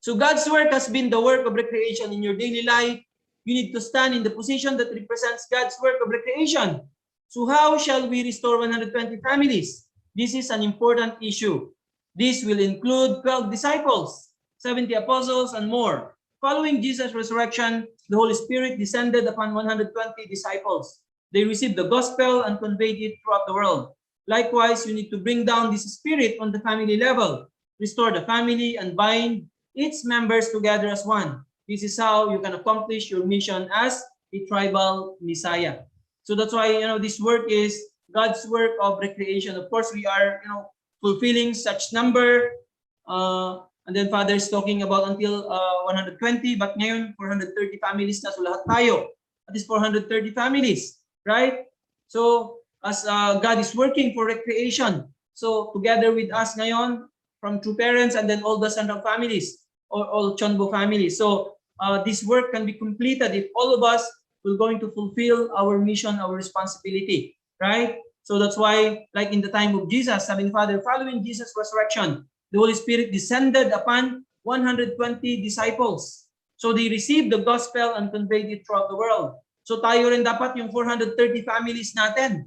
So God's work has been the work of recreation in your daily life. You need to stand in the position that represents God's work of recreation. So how shall we restore 120 families? This is an important issue. This will include 12 disciples, 70 apostles, and more. Following Jesus' resurrection, the Holy Spirit descended upon 120 disciples. They received the gospel and conveyed it throughout the world. Likewise, you need to bring down this spirit on the family level. Restore the family and bind its members together as one. This is how you can accomplish your mission as a tribal Messiah. So that's why, this work is God's work of recreation. Of course, we are, fulfilling such number. And then Father is talking about until 120, but ngayon 430 families na, so lahat tayo. At least 430 families, right? So as God is working for recreation, so together with us ngayon, from true parents and then all the central families, or all Chonbo families. So this work can be completed if all of us will going to fulfill our mission, our responsibility, right? So that's why, like in the time of Jesus, sabi ni Father, following Jesus' resurrection, the Holy Spirit descended upon 120 disciples. So they received the gospel and conveyed it throughout the world. So tayo rin dapat yung 430 families natin,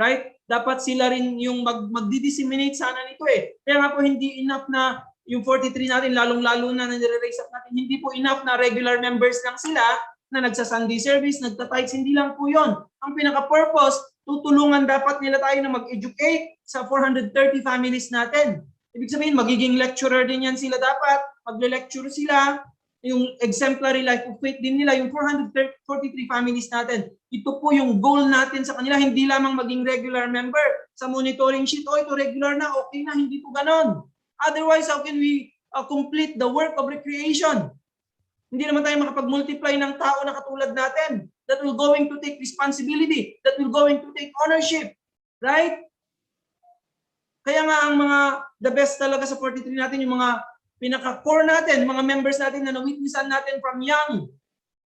right? Dapat sila rin yung magdi-disseminate sana nito eh. Kaya nga po hindi enough na yung 43 natin, lalong-lalo na nire-raise up natin, hindi po enough na regular members lang sila na nagsa-Sunday service, nagta-tithes, hindi lang po yon. Ang pinaka-purpose, tutulungan dapat nila tayo na mag-educate sa 430 families natin. Ibig sabihin, magiging lecturer din yan sila dapat, magle-lecture sila, yung exemplary life of faith din nila, yung 443 families natin. Ito po yung goal natin sa kanila, hindi lamang maging regular member sa monitoring sheet, ito regular na, okay na, hindi po ganon. Otherwise, how can we complete the work of recreation? Hindi naman tayo makapag-multiply ng tao na katulad natin that will going to take responsibility, that will going to take ownership, right? Kaya nga ang the best talaga sa 43 natin, yung mga pinaka-core natin, mga members natin na na-witnessan natin from young,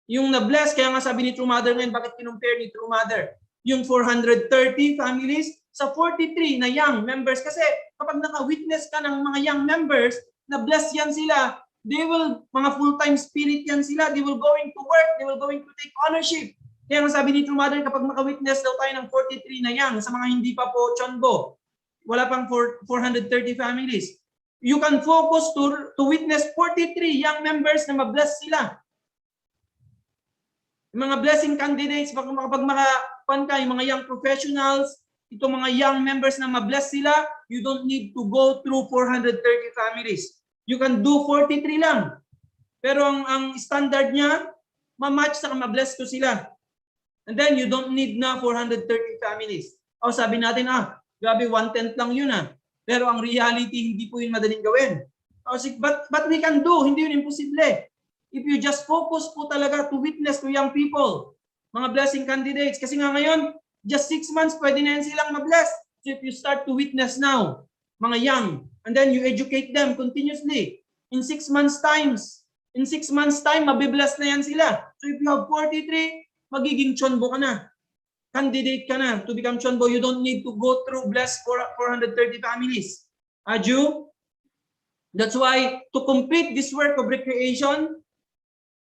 yung na-bless. Kaya nga sabi ni True Mother ngayon, bakit kinumpare ni True Mother? Yung 430 families sa 43 na young members. Kasi kapag naka-witness ka ng mga young members, na-bless yan sila, they will, mga full-time spirit yan sila, they will going to work, they will going to take ownership. Kaya nga sabi ni True Mother, kapag maka-witness daw tayo ng 43 na young, sa mga hindi pa po Chonbo, wala pang 430 families, you can focus to witness 43 young members na ma-bless sila. Yung mga blessing candidates, kapag makapan ka, yung mga young professionals, itong mga young members na ma-bless sila, you don't need to go through 430 families. You can do 43 lang. Pero ang standard niya, ma-match sa ma-bless ko sila. And then you don't need na 430 families. O sabi natin, grabe 1/10 lang yun Pero ang reality, hindi po yun madaling gawin. But we can do, hindi yun imposible. If you just focus po talaga to witness to young people, mga blessing candidates. Kasi nga ngayon, just 6 months, pwede na yan silang ma-bless. So if you start to witness now, mga young, and then you educate them continuously, in 6 months' time, mabibless na yan sila. So if you have 43, magiging Chonbo ka na. candidate ka na to become Chonbo. You don't need to go through blessed 430 families. Aju? That's why to complete this work of recreation,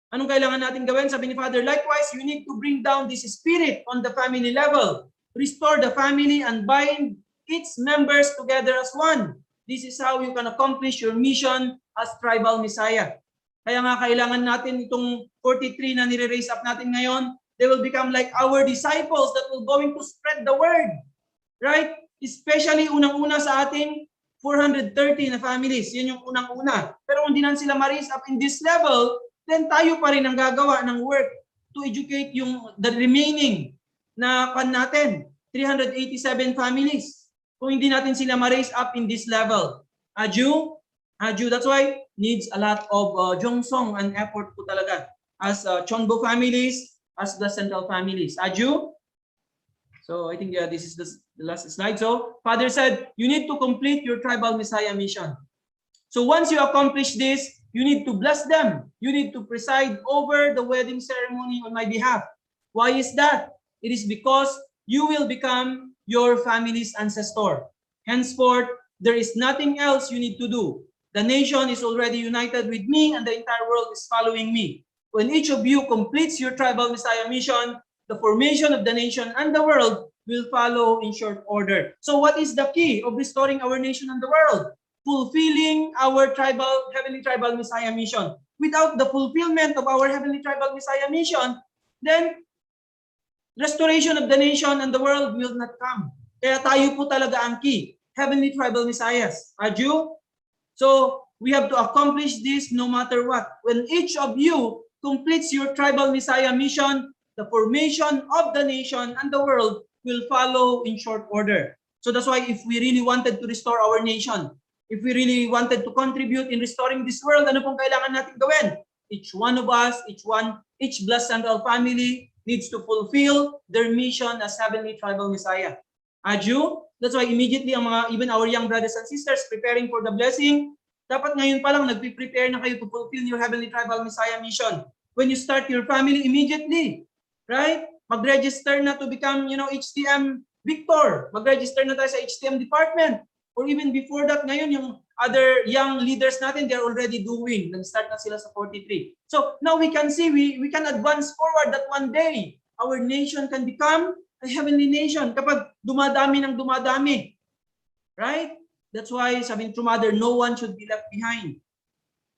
anong kailangan natin gawin? Sabi ni Father, likewise, you need to bring down this spirit on the family level. Restore the family and bind its members together as one. This is how you can accomplish your mission as tribal Messiah. Kaya nga kailangan natin itong 43 na nire-raise up natin ngayon. They will become like our disciples that will going to spread the word. Right? Especially unang-una sa ating 430 na families. Yan yung unang-una. Pero kung di na sila ma-raise up in this level, then tayo pa rin ang gagawa ng work to educate the remaining na natin, 387 families. Kung hindi natin sila ma-raise up in this level. Aju? That's why needs a lot of jongsong and effort po talaga as Chonbo families, as the central families. Aju? So I think this is the last slide. So Father said, you need to complete your tribal Messiah mission. So once you accomplish this, you need to bless them. You need to preside over the wedding ceremony on my behalf. Why is that? It is because you will become your family's ancestor. Henceforth, there is nothing else you need to do. The nation is already united with me and the entire world is following me. When each of you completes your tribal Messiah mission, the formation of the nation and the world will follow in short order. So what is the key of restoring our nation and the world? Fulfilling our heavenly tribal Messiah mission. Without the fulfillment of our heavenly tribal Messiah mission, then restoration of the nation and the world will not come. Kaya tayo po talaga ang key, heavenly tribal Messiahs. Aju? So we have to accomplish this no matter what. When each of you completes your tribal Messiah mission, the formation of the nation and the world will follow in short order. So that's why if we really wanted to restore our nation, if we really wanted to contribute in restoring this world, ano pong kailangan natin gawin? Each one of us, each blessed central family needs to fulfill their mission as heavenly tribal Messiah. Aju? That's why immediately even our young brothers and sisters preparing for the blessing, dapat ngayon pa lang nagpe-prepare na kayo to fulfill your heavenly tribal Messiah mission. When you start your family immediately, right? Mag-register na to become, HTM Victor. Mag-register na tayo sa HTM department. Or even before that, ngayon, yung other young leaders natin, they're already doing. Nag-start na sila sa 43. So now we can see, we can advance forward that one day, our nation can become a heavenly nation kapag dumadami ng dumadami. Right? That's why, sabi ni True Mother, no one should be left behind.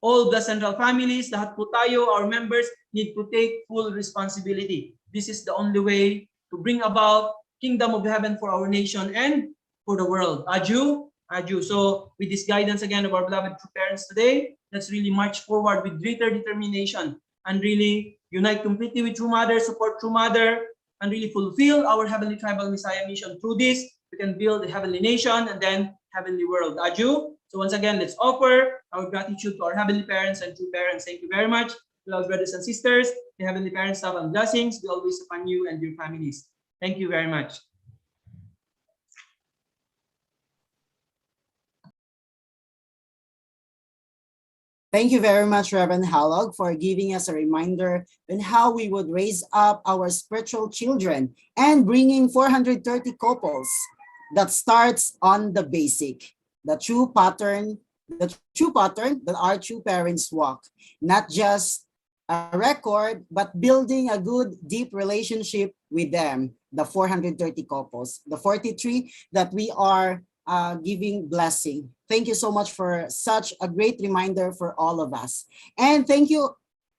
All the central families, lahat po tayo, our members, need to take full responsibility. This is the only way to bring about kingdom of heaven for our nation and for the world. Aju? Aju. So with this guidance again of our beloved true parents today, let's really march forward with greater determination and really unite completely with True Mother, support True Mother, and really fulfill our heavenly tribal Messiah mission. Through this, we can build a heavenly nation and then heavenly world. Aju. So once again, let's offer our gratitude to our heavenly parents and true parents. Thank you very much, beloved brothers and sisters. The heavenly parents have and blessings be always upon you and your families. Thank you very much. Thank you very much, Reverend Halog, for giving us a reminder on how we would raise up our spiritual children and bringing 430 couples. That starts on the basic, the true pattern that our true parents walk, not just a record, but building a good, deep relationship with them, the 430 couples, the 43 that we are giving blessing. Thank you so much for such a great reminder for all of us. And thank you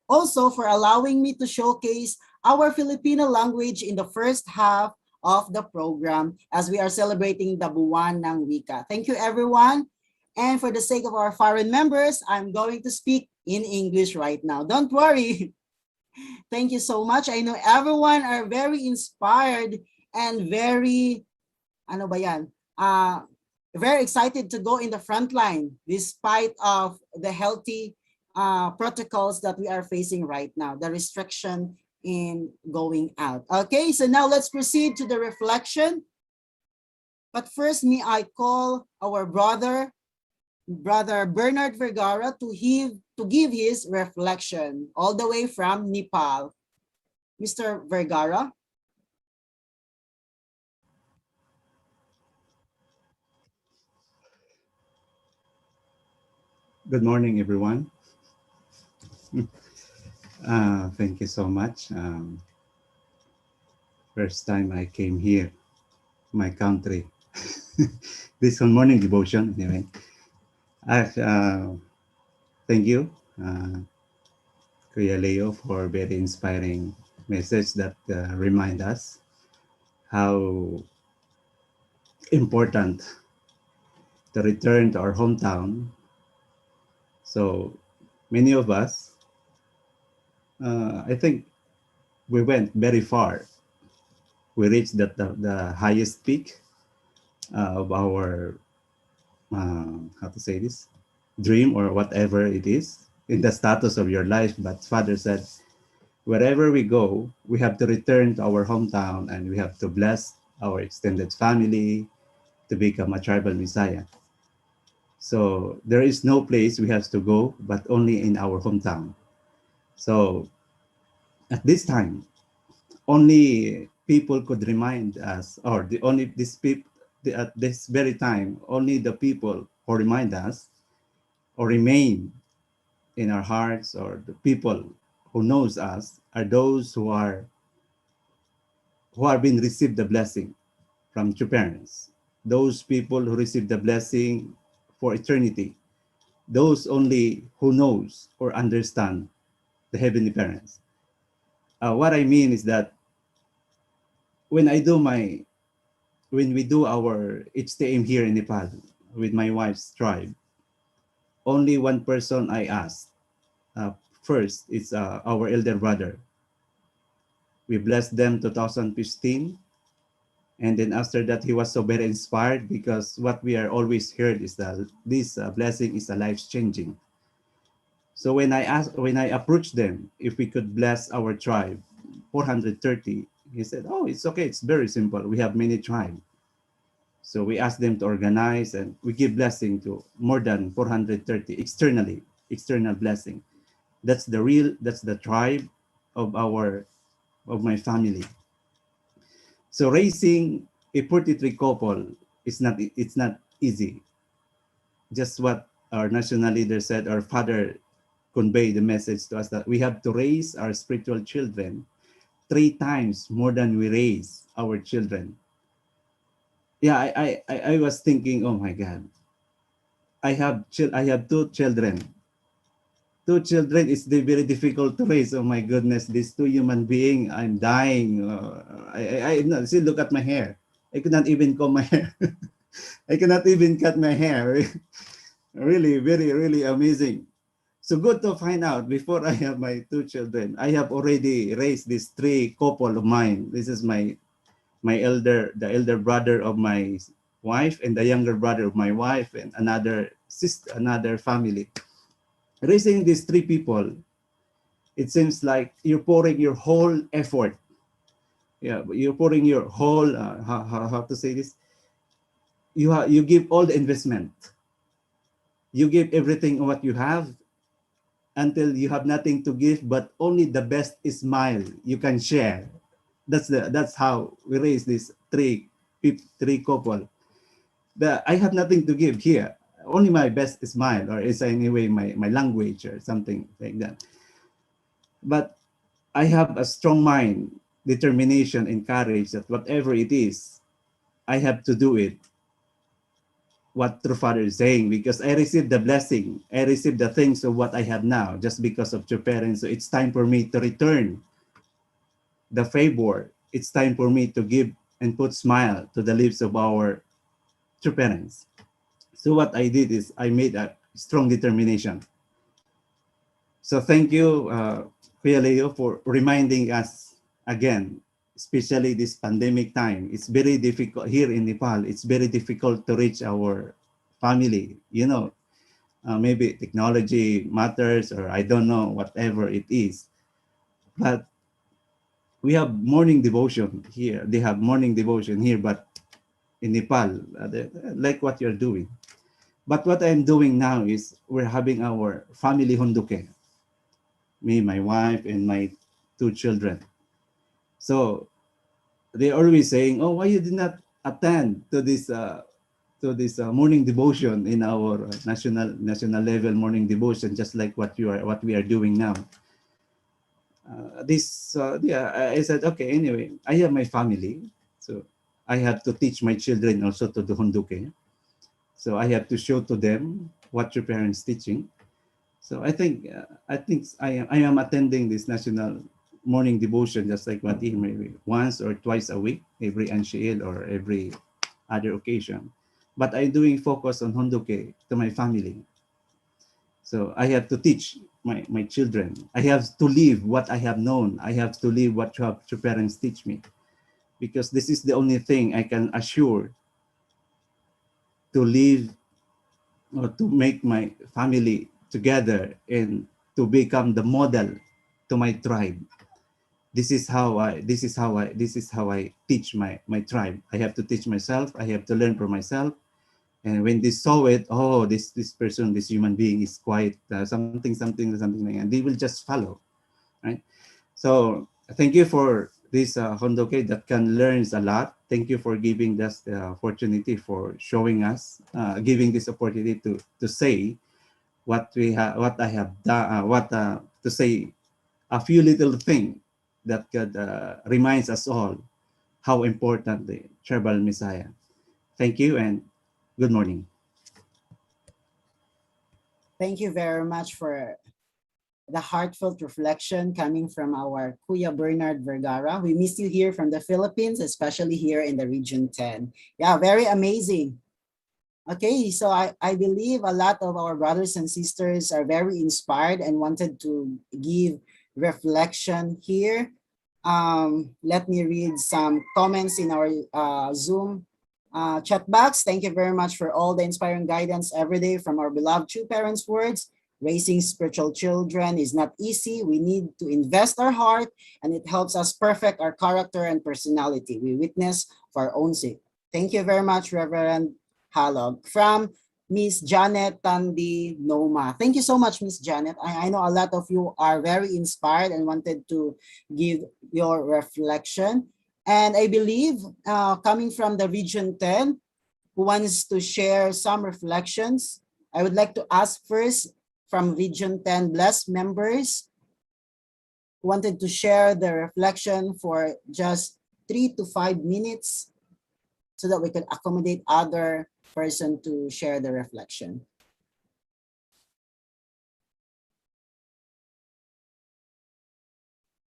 also for allowing me to showcase our Filipino language in the first half of the program as we are celebrating the Buwan ng Wika. Thank you, everyone. And for the sake of our foreign members, I'm going to speak in English right now. Don't worry. Thank you so much. I know everyone are very inspired and very, very excited to go in the front line despite of the healthy protocols that we are facing right now, the restriction in going out. Okay, so now let's proceed to the reflection. But first, may I call our brother Bernard Vergara to give his reflection all the way from Nepal. Mr. Vergara. Good morning, everyone. Thank you so much. First time I came here, my country. This one morning devotion, anyway. Uh, Thank you, Kuya Leo, for very inspiring message that remind us how important to return to our hometown. So many of us, I think we went very far. We reached the highest peak of our how to say this, dream or whatever it is in the status of your life. But Father said, wherever we go, we have to return to our hometown and we have to bless our extended family to become a tribal Messiah. So there is no place we have to go, but only in our hometown. So at this time, only people could remind us, or the only this people at this very time, only the people who remind us or remain in our hearts, or the people who knows us, are those who have been received the blessing from true parents, those people who receive the blessing for eternity, those only who knows or understand the heavenly parents. What I mean is that when I do my when we do our HTM here in Nepal with my wife's tribe, only one person I asked. First, it's our elder brother. We blessed them 2015. And then after that, he was so very inspired, because what we are always heard is that this blessing is a life changing. So when I approached them, if we could bless our tribe, 430, he said, "Oh, it's okay. It's very simple. We have many tribes." So we asked them to organize, and we give blessing to more than 430 externally, external blessing. That's the tribe of my family. So raising a 43 couple it's not easy. Just what our national leader said, our father conveyed the message to us that we have to raise our spiritual children 3 times more than we raise our children. Yeah, I was thinking, oh my God, I have two children. Two children is very difficult to raise. Oh my goodness, these two human being, I'm dying. No, see, look at my hair. I could not even comb my hair. I cannot even cut my hair. Really, very, really amazing. So good to find out before I have my two children. I have already raised these three couple of mine. This is the elder brother of my wife, and the younger brother of my wife, and another sister, another family. Raising these three people, it seems like you're pouring your whole effort. Yeah, you're pouring your whole how to say this. You give all the investment. You give everything what you have, until you have nothing to give but only the best smile you can share. That's how we raise these three couple. I have nothing to give here, only my best smile, or is anyway my language or something like that. But I have a strong mind, determination, and courage that whatever it is, I have to do it. What true father is saying, because I received the blessing, I received the things of what I have now just because of your parents. So it's time for me to return the favor. It's time for me to give and put smile to the lips of our true parents. So what I did is I made a strong determination. So thank you, Kuya Leo, for reminding us again, especially this pandemic time. It's very difficult here in Nepal. It's very difficult to reach our family. Maybe technology matters, or I don't know, whatever it is. But we have morning devotion here. They have morning devotion here, but in Nepal, like what you're doing. But what I'm doing now is we're having our family honduke, me, my wife, and my two children. So they're always saying, "Oh, why you did not attend to this to this morning devotion in our national level morning devotion, just like what we are doing now. I said, okay, anyway, I have my family, so I have to teach my children also to do honduke. So I have to show to them what your parents teaching. So I am attending this national morning devotion, just like what maybe once or twice a week, every Anshiel or every other occasion. But I'm doing focus on honduke to my family. So I have to teach my children. I have to live what I have known. I have to live what your parents teach me, because this is the only thing I can assure to live or to make my family together and to become the model to my tribe. This is how I teach my tribe. I have to teach myself. I have to learn for myself. And when they saw it, oh, this person, this human being is quite something like that, they will just follow, right? So thank you for this hondoke that can learn a lot. Thank you for giving us the opportunity, for showing us, giving this opportunity to say what we have, what I have done, to say a few little things that could reminds us all how important the tribal Messiah. Thank you and good morning. Thank you very much for the heartfelt reflection coming from our Kuya Bernard Vergara. We miss you here from the Philippines, especially here in the Region 10. Yeah, very amazing. Okay, so I believe a lot of our brothers and sisters are very inspired and wanted to give reflection here. Let me read some comments in our Zoom chat box. Thank you very much for all the inspiring guidance every day from our beloved true parents' words. Raising spiritual children is not easy. We need to invest our heart, and it helps us perfect our character and personality. We witness for our own sake. Thank you very much, Reverend Halog. From Miss Janet Tandi Noma. Thank you so much, Miss Janet. I know a lot of you are very inspired and wanted to give your reflection. And I believe coming from the Region 10, who wants to share some reflections, I would like to ask first from Region 10 blessed members who wanted to share the reflection for just 3 to 5 minutes so that we can accommodate other person to share the reflection.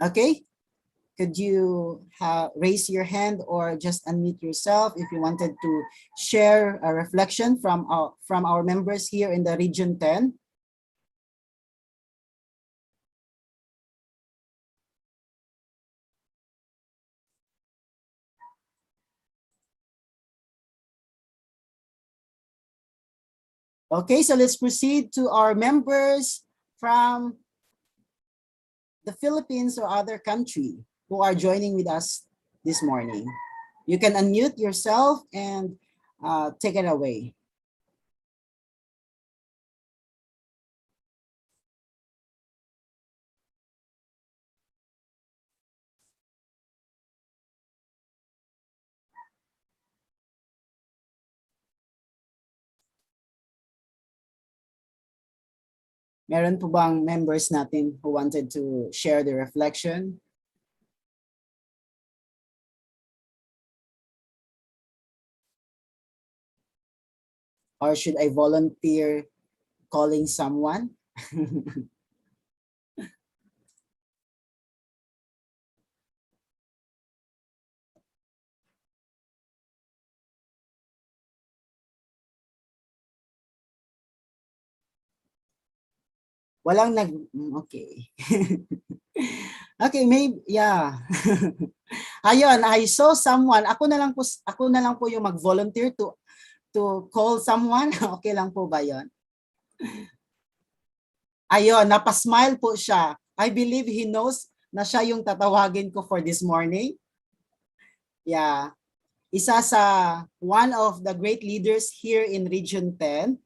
Okay, could you raise your hand or just unmute yourself if you wanted to share a reflection from our members here in the Region 10? Okay, so let's proceed to our members from the Philippines or other country who are joining with us this morning. You can unmute yourself and take it away. Meron po bang members natin who wanted to share the reflection? Or should I volunteer calling someone? Walang okay. Okay, maybe, yeah. Ayun, I saw someone. Ako na lang po yung mag-volunteer to call someone. Okay lang po ba 'yon? Ayun, napasmile po siya. I believe he knows na siya yung tatawagin ko for this morning. Yeah. Isa sa one of the great leaders here in Region 10.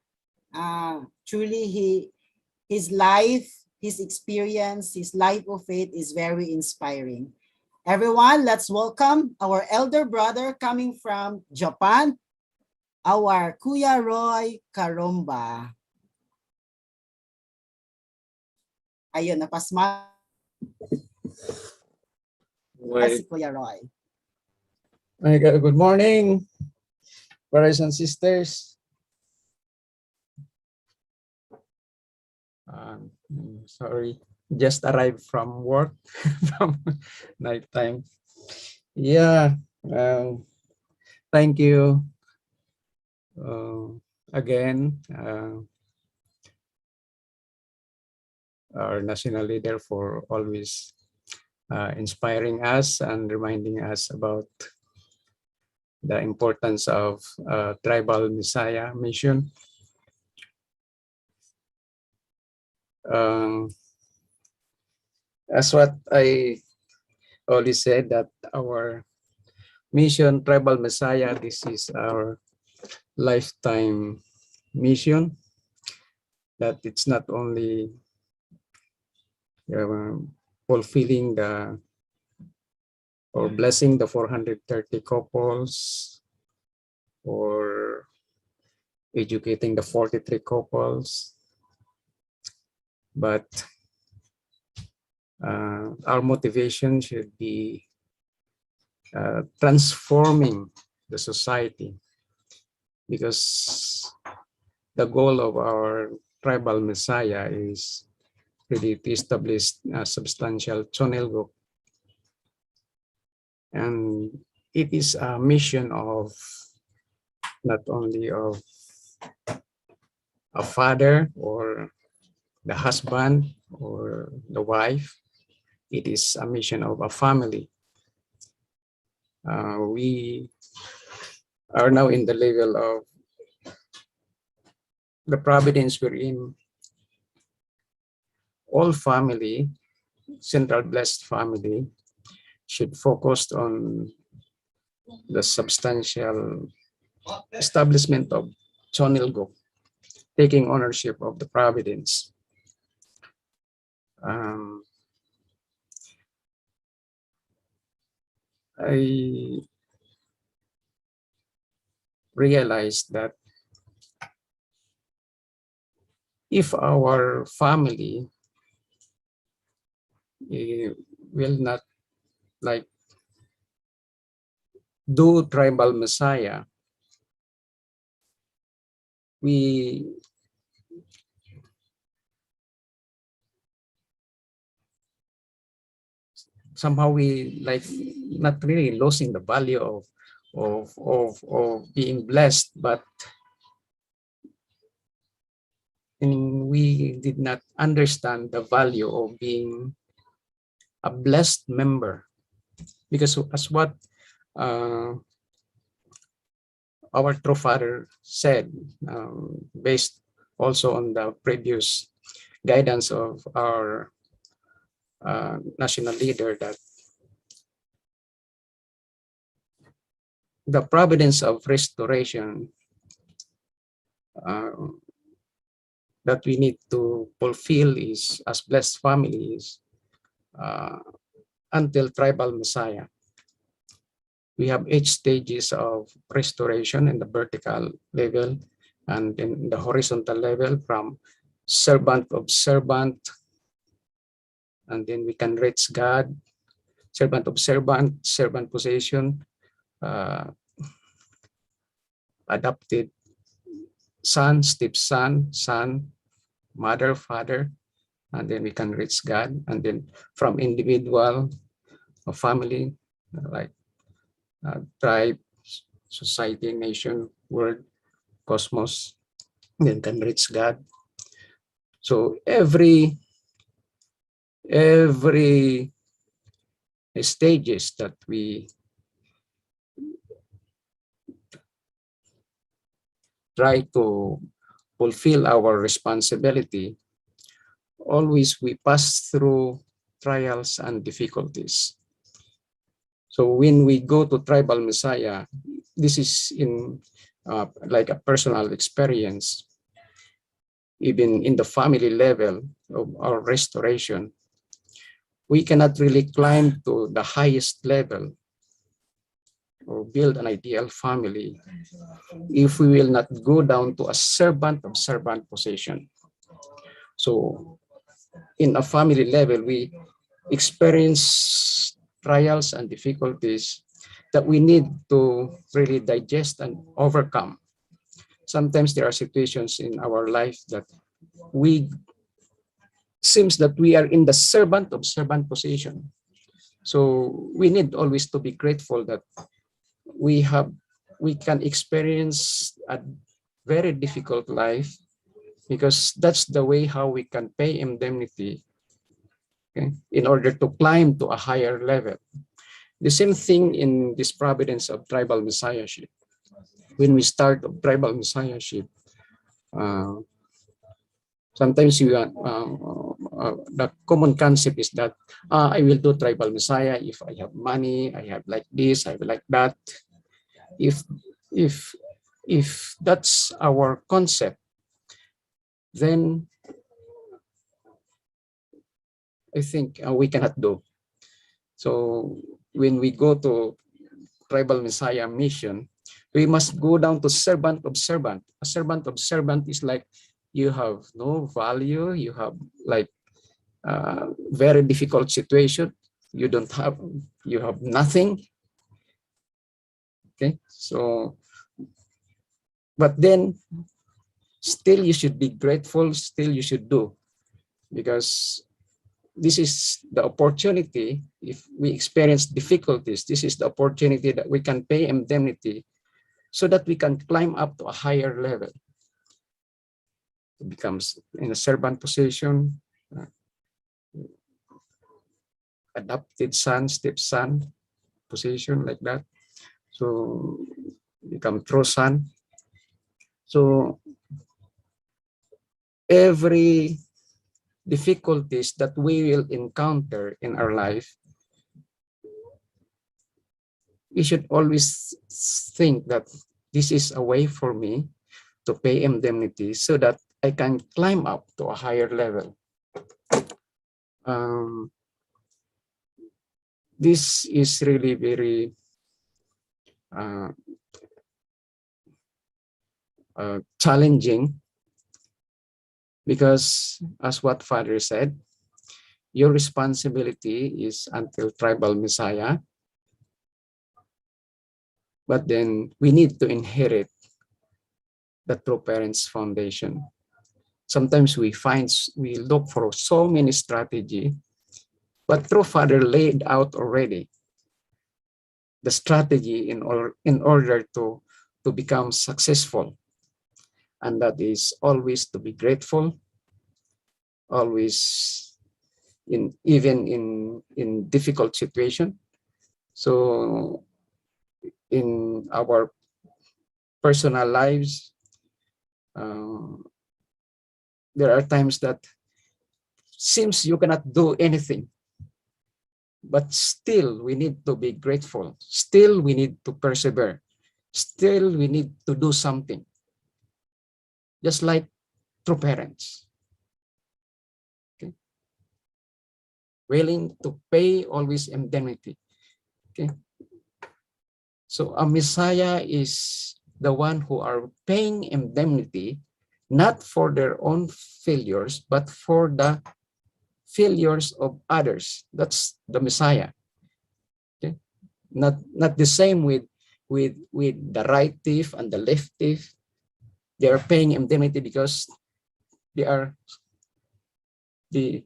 Truly, his life, his experience, his life of faith is very inspiring. Everyone, let's welcome our elder brother coming from Japan, our Kuya Roy Caromba. Ayun, napasma si Kuya Roy. Good morning, brothers and sisters. Sorry, just arrived from work from nighttime. Yeah, thank you again, our national leader, for always inspiring us and reminding us about the importance of Tribal Messiah mission. As what I always said, that our mission, Tribal Messiah, this is our lifetime mission, that it's not only fulfilling the or blessing the 430 couples or educating the 43 couples, but our motivation should be transforming the society, because the goal of our Tribal Messiah is really to establish a substantial Chonelgo. And it is a mission of not only of a father or the husband or the wife, it is a mission of a family. We are now in the level of the providence we're in. All family, central blessed family, should focus on the substantial establishment of Chonilgo, taking ownership of the providence. I realized that if our family will not like do Tribal Messiah, we somehow we like not really losing the value of being blessed, but we did not understand the value of being a blessed member, because as what our true father said, based also on the previous guidance of our national leader, that the providence of restoration that we need to fulfill is, as blessed families, until Tribal Messiah. We have 8 stages of restoration in the vertical level and in the horizontal level, from servant of servant, and then we can reach God, servant of servant, servant possession, adopted son, stepson, son, mother, father, and then we can reach God, and then from individual or family, like tribe, society, nation, world, cosmos, then can reach God. So every stages that we try to fulfill our responsibility, always we pass through trials and difficulties. So when we go to Tribal Messiah, this is in like a personal experience, even in the family level of our restoration. We cannot really climb to the highest level or build an ideal family if we will not go down to a servant of servant position. So in a family level, we experience trials and difficulties that we need to really digest and overcome. Sometimes there are situations in our life that we seems that we are in the servant of servant position. So we need always to be grateful that we can experience a very difficult life, because that's the way how we can pay indemnity, okay, in order to climb to a higher level. The same thing in this providence of tribal messiahship. When we start of tribal messiahship, sometimes the common concept is that I will do tribal messiah if I have money, I have like this, I have like that. If that's our concept, then I think we cannot do. So when we go to tribal messiah mission, we must go down to servant of servant. A servant of servant is like you have no value, you have like very difficult situation, you have nothing. Okay, so but then still you should be grateful, still you should do, because this is the opportunity. If we experience difficulties, this is the opportunity that we can pay indemnity so that we can climb up to a higher level. It becomes in a servant position, adopted son, stepson position, like that. So become true son. So every difficulties that we will encounter in our life, we should always think that this is a way for me to pay indemnity so that I can climb up to a higher level. This is really very challenging, because as what Father said, your responsibility is until tribal messiah, but then we need to inherit the true parents foundation. Sometimes we look for so many strategy, but true Father laid out already the strategy in order to become successful. And that is always to be grateful, always even in difficult situation. So in our personal lives, there are times that seems you cannot do anything, but still we need to be grateful. Still we need to persevere. Still we need to do something. Just like true parents. Okay. Willing to pay always indemnity. Okay. So a Messiah is the one who are paying indemnity, not for their own failures, but for the failures of others. That's the Messiah. Okay. Not the same with the right thief and the left thief. They are paying indemnity because they are they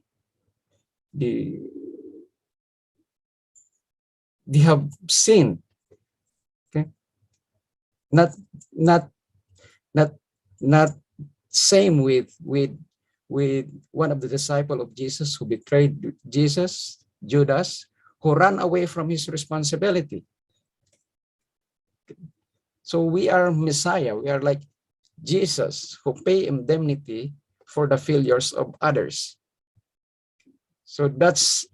have sinned. Okay, not same with one of the disciples of Jesus who betrayed Jesus, Judas, who ran away from his responsibility. So we are Messiah. We are like Jesus, who pay indemnity for the failures of others. So that's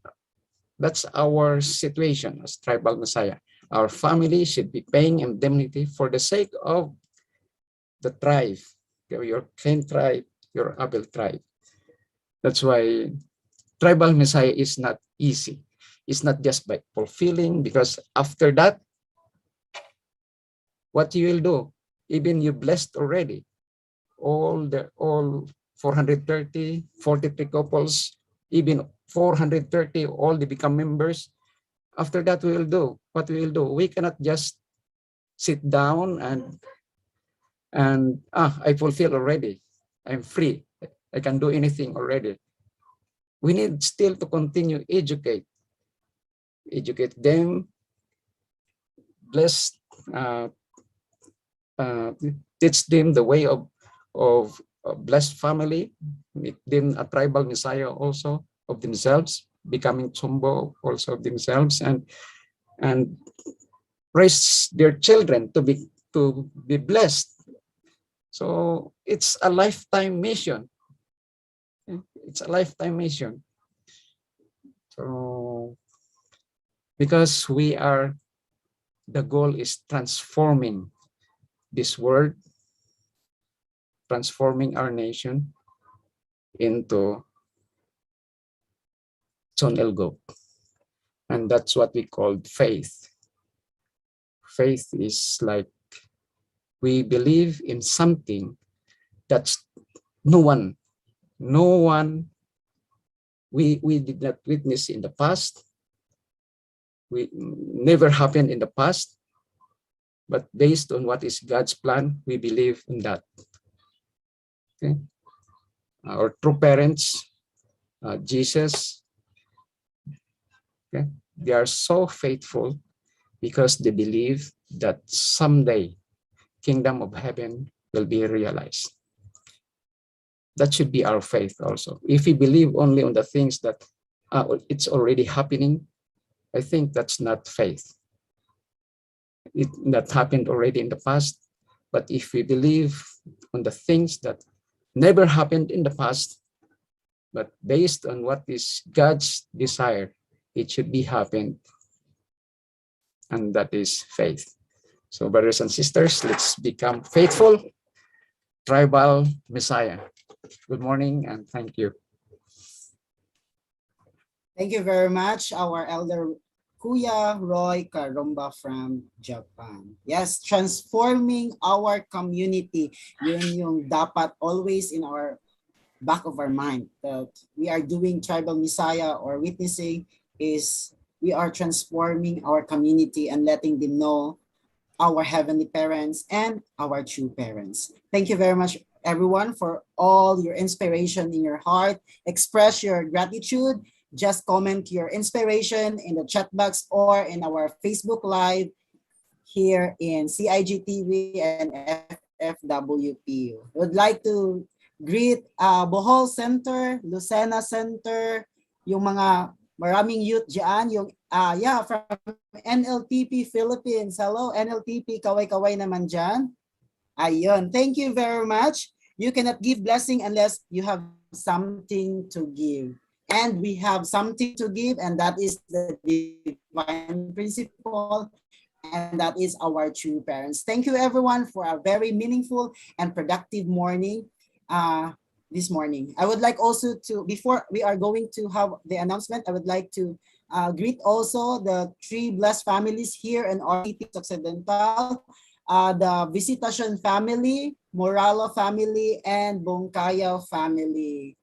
our situation as tribal Messiah. Our family should be paying indemnity for the sake of the tribe, your Cain tribe, your Abel tribe. That's why tribal Messiah is not easy. It's not just by fulfilling, because after that, what you will do, even you blessed already, all 430, 43 couples, even 430, all they become members. After that, we will do what we will do. We cannot just sit down and I fulfill already. I'm free. I can do anything already. We need still to continue educate them, bless, teach them the way of a blessed family, make them a tribal messiah also of themselves, becoming chombo also of themselves, and raise their children to be blessed. So it's a lifetime mission. It's a lifetime mission. So because the goal is transforming this world, transforming our nation into Son Elgo. And that's what we call faith. Faith is like we believe in something that's no one we did not witness in the past. We never happened in the past, but based on what is God's plan, we believe in that. Okay? Our true parents, Jesus, okay? They are so faithful because they believe that someday kingdom of heaven will be realized. That should be our faith also. If we believe only on the things that it's already happening, I think that's not faith. That happened already in the past. But if we believe on the things that never happened in the past, but based on what is God's desire, it should be happened. And that is faith. So brothers and sisters, let's become faithful tribal Messiah. Good morning and thank you. Thank you very much, our elder Kuya Roy Karomba from Japan. Yes, transforming our community. Yun yung dapat always in our back of our mind, that we are doing tribal Messiah or witnessing is we are transforming our community and letting them know our heavenly parents and our true parents. Thank you very much, everyone, for all your inspiration in your heart. Express your gratitude. Just comment your inspiration in the chat box or in our Facebook Live here in CIGTV and FFWPU. Would like to greet Bohol Center, Lucena Center, yung mga maraming youth dyan, yung from NLTP Philippines. Hello, NLTP, kaway-kaway naman dyan. Ayun, thank you very much. You cannot give blessing unless you have something to give. And we have something to give, and that is the divine principle, and that is our true parents. Thank you, everyone, for a very meaningful and productive morning this morning. I would like also to, before we are going to have the announcement, I would like to greet also the 3 blessed families here in our city Occidental, the Visitation family, Moralo family, and Bongkaya family.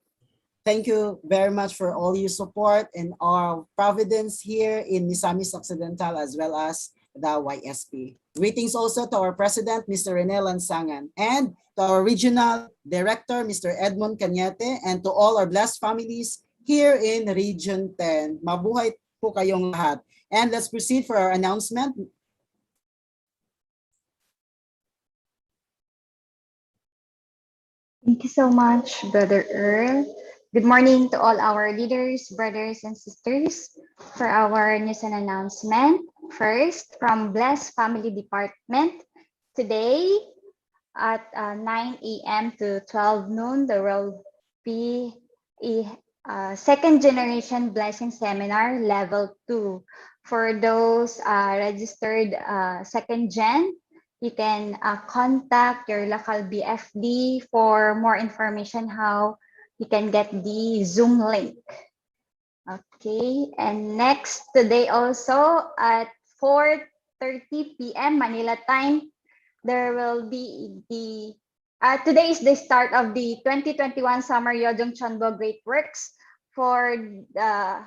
Thank you very much for all your support in our Providence here in Misamis Occidental, as well as the YSP. Greetings also to our President, Mr. Rene Lansangan, and to our Regional Director, Mr. Edmond Cañete, and to all our blessed families here in Region 10. Mabuhay po kayong lahat. And let's proceed for our announcement. Thank you so much, Brother Earl. Good morning to all our leaders, brothers, and sisters for our news and announcement. First, from Blessed Family Department, today at 9 a.m. to 12 noon, there will be a second generation blessing seminar level 2. For those registered second gen, you can contact your local BFD for more information how you can get the Zoom link. Okay, and next today also at 4:30 p.m. Manila time, there will be the today is the start of the 2021 Summer Yojong Chonbo Great Works. For the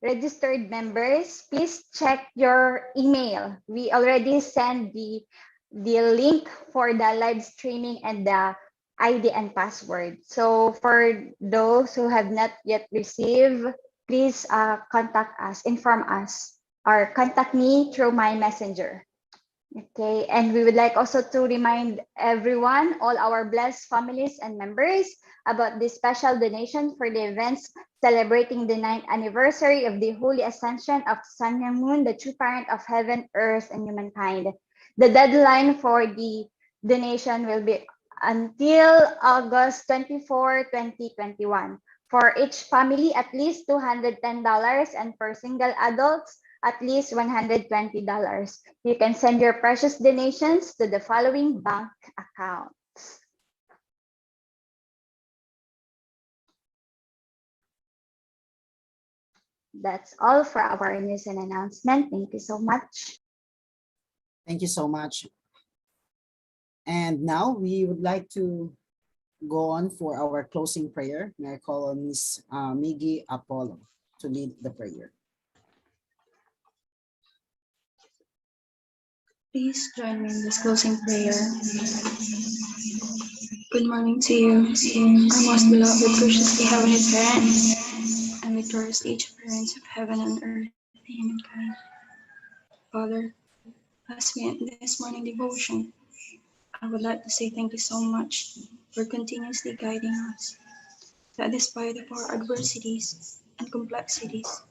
registered members, please check your email. We already sent the link for the live streaming and the ID and password. So for those who have not yet received, please contact us, inform us, or contact me through my messenger. Okay, and we would like also to remind everyone, all our blessed families and members, about this special donation for the events celebrating the 9th anniversary of the Holy Ascension of Sun and Moon, the true parent of heaven, earth, and humankind. The deadline for the donation will be until August 24, 2021. For each family, at least $210, and for single adults, at least $120. You can send your precious donations to the following bank accounts. That's all for our news and announcement. Thank you so much. Thank you so much. And now we would like to go on for our closing prayer. May I call on Ms. Miggy Apollo to lead the prayer. Please join me in this closing prayer. Good morning to you, our most beloved, graciously Heavenly Parents, and victorious age parents of heaven and earth and humankind. Father, as we end this morning devotion, I would like to say thank you so much for continuously guiding us, that despite of our adversities and complexities,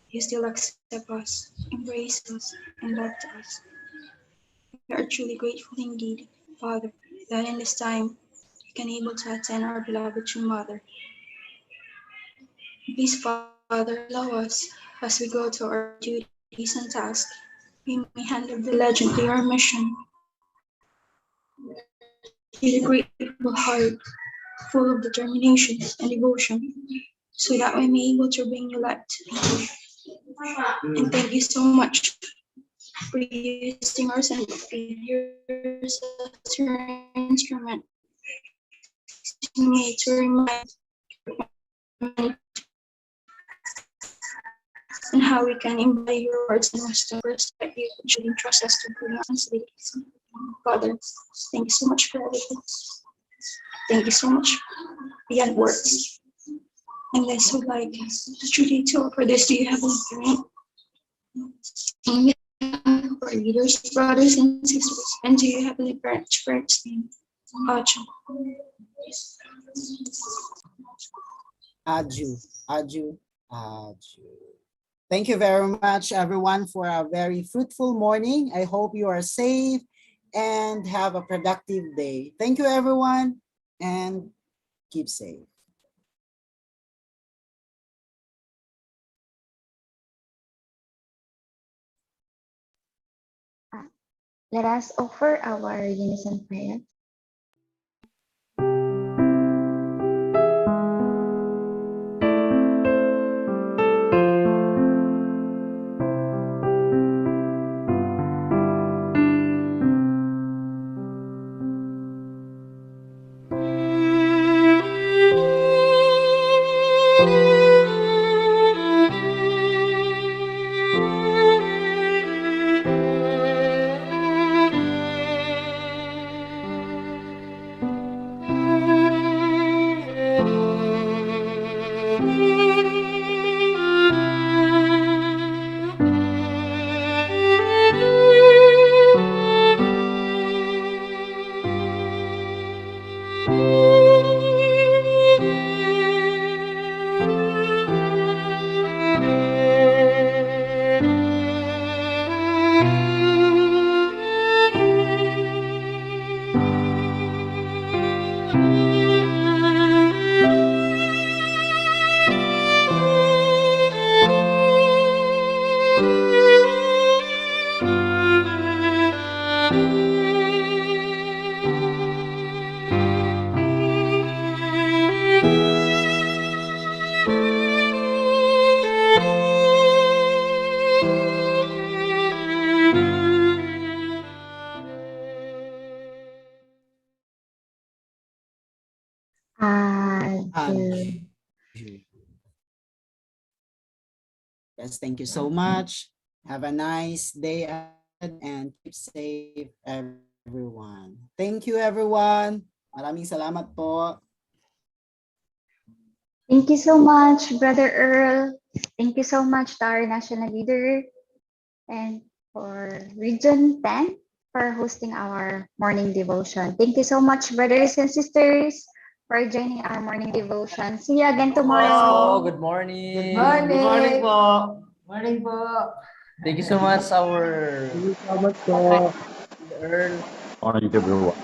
you still accept us, embrace us, and love us. We are truly grateful indeed, Father, that in this time we can able to attend our beloved true Mother. Please, Father, allow us as we go to our duties and tasks. We may handle diligently our mission with a grateful heart, full of determination and devotion, so that we may able to bring you light to people. And thank you so much for using our sensitive figures as your instrument to me to remind and how we can embody your words and wisdom respect you and should entrust us to good responsibilities. Father, thank you so much for everything. Thank you so much beyond words. And I so like truly to offer this to you, Heavenly Parent. And for our leaders, brothers, and sisters, and to you, Heavenly Parent, Parents' name. Amen. Aju, Aju, Aju. Thank you very much, everyone, for a very fruitful morning. I hope you are safe and have a productive day. Thank you, everyone, and keep safe. Let us offer our unison prayer. Yes, thank you so much. Have a nice day ahead and keep safe, everyone. Thank you, everyone. Maraming salamat po. Thank you so much, Brother Earl. Thank you so much to our national leader and for Region 10 for hosting our morning devotion. Thank you so much, brothers and sisters, for joining our morning devotion. See you again tomorrow. Good morning. Good morning. Good morning po. Morning po. Thank you so much, our Earl. Morning, everyone.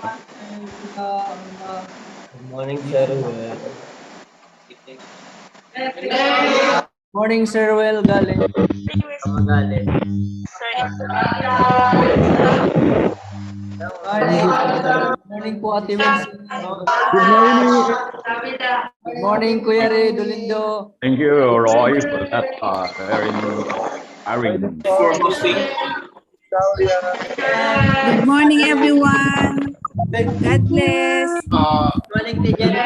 Good morning, Sir Will. Morning, Sir Will. Galing. Magaling. Morning po, Ate Wilson. Good morning. Good morning, Kuya Ray Dolindo. Thank you, Roy, for that very inspiring. Good morning, everyone. God bless. Morning, Teacher.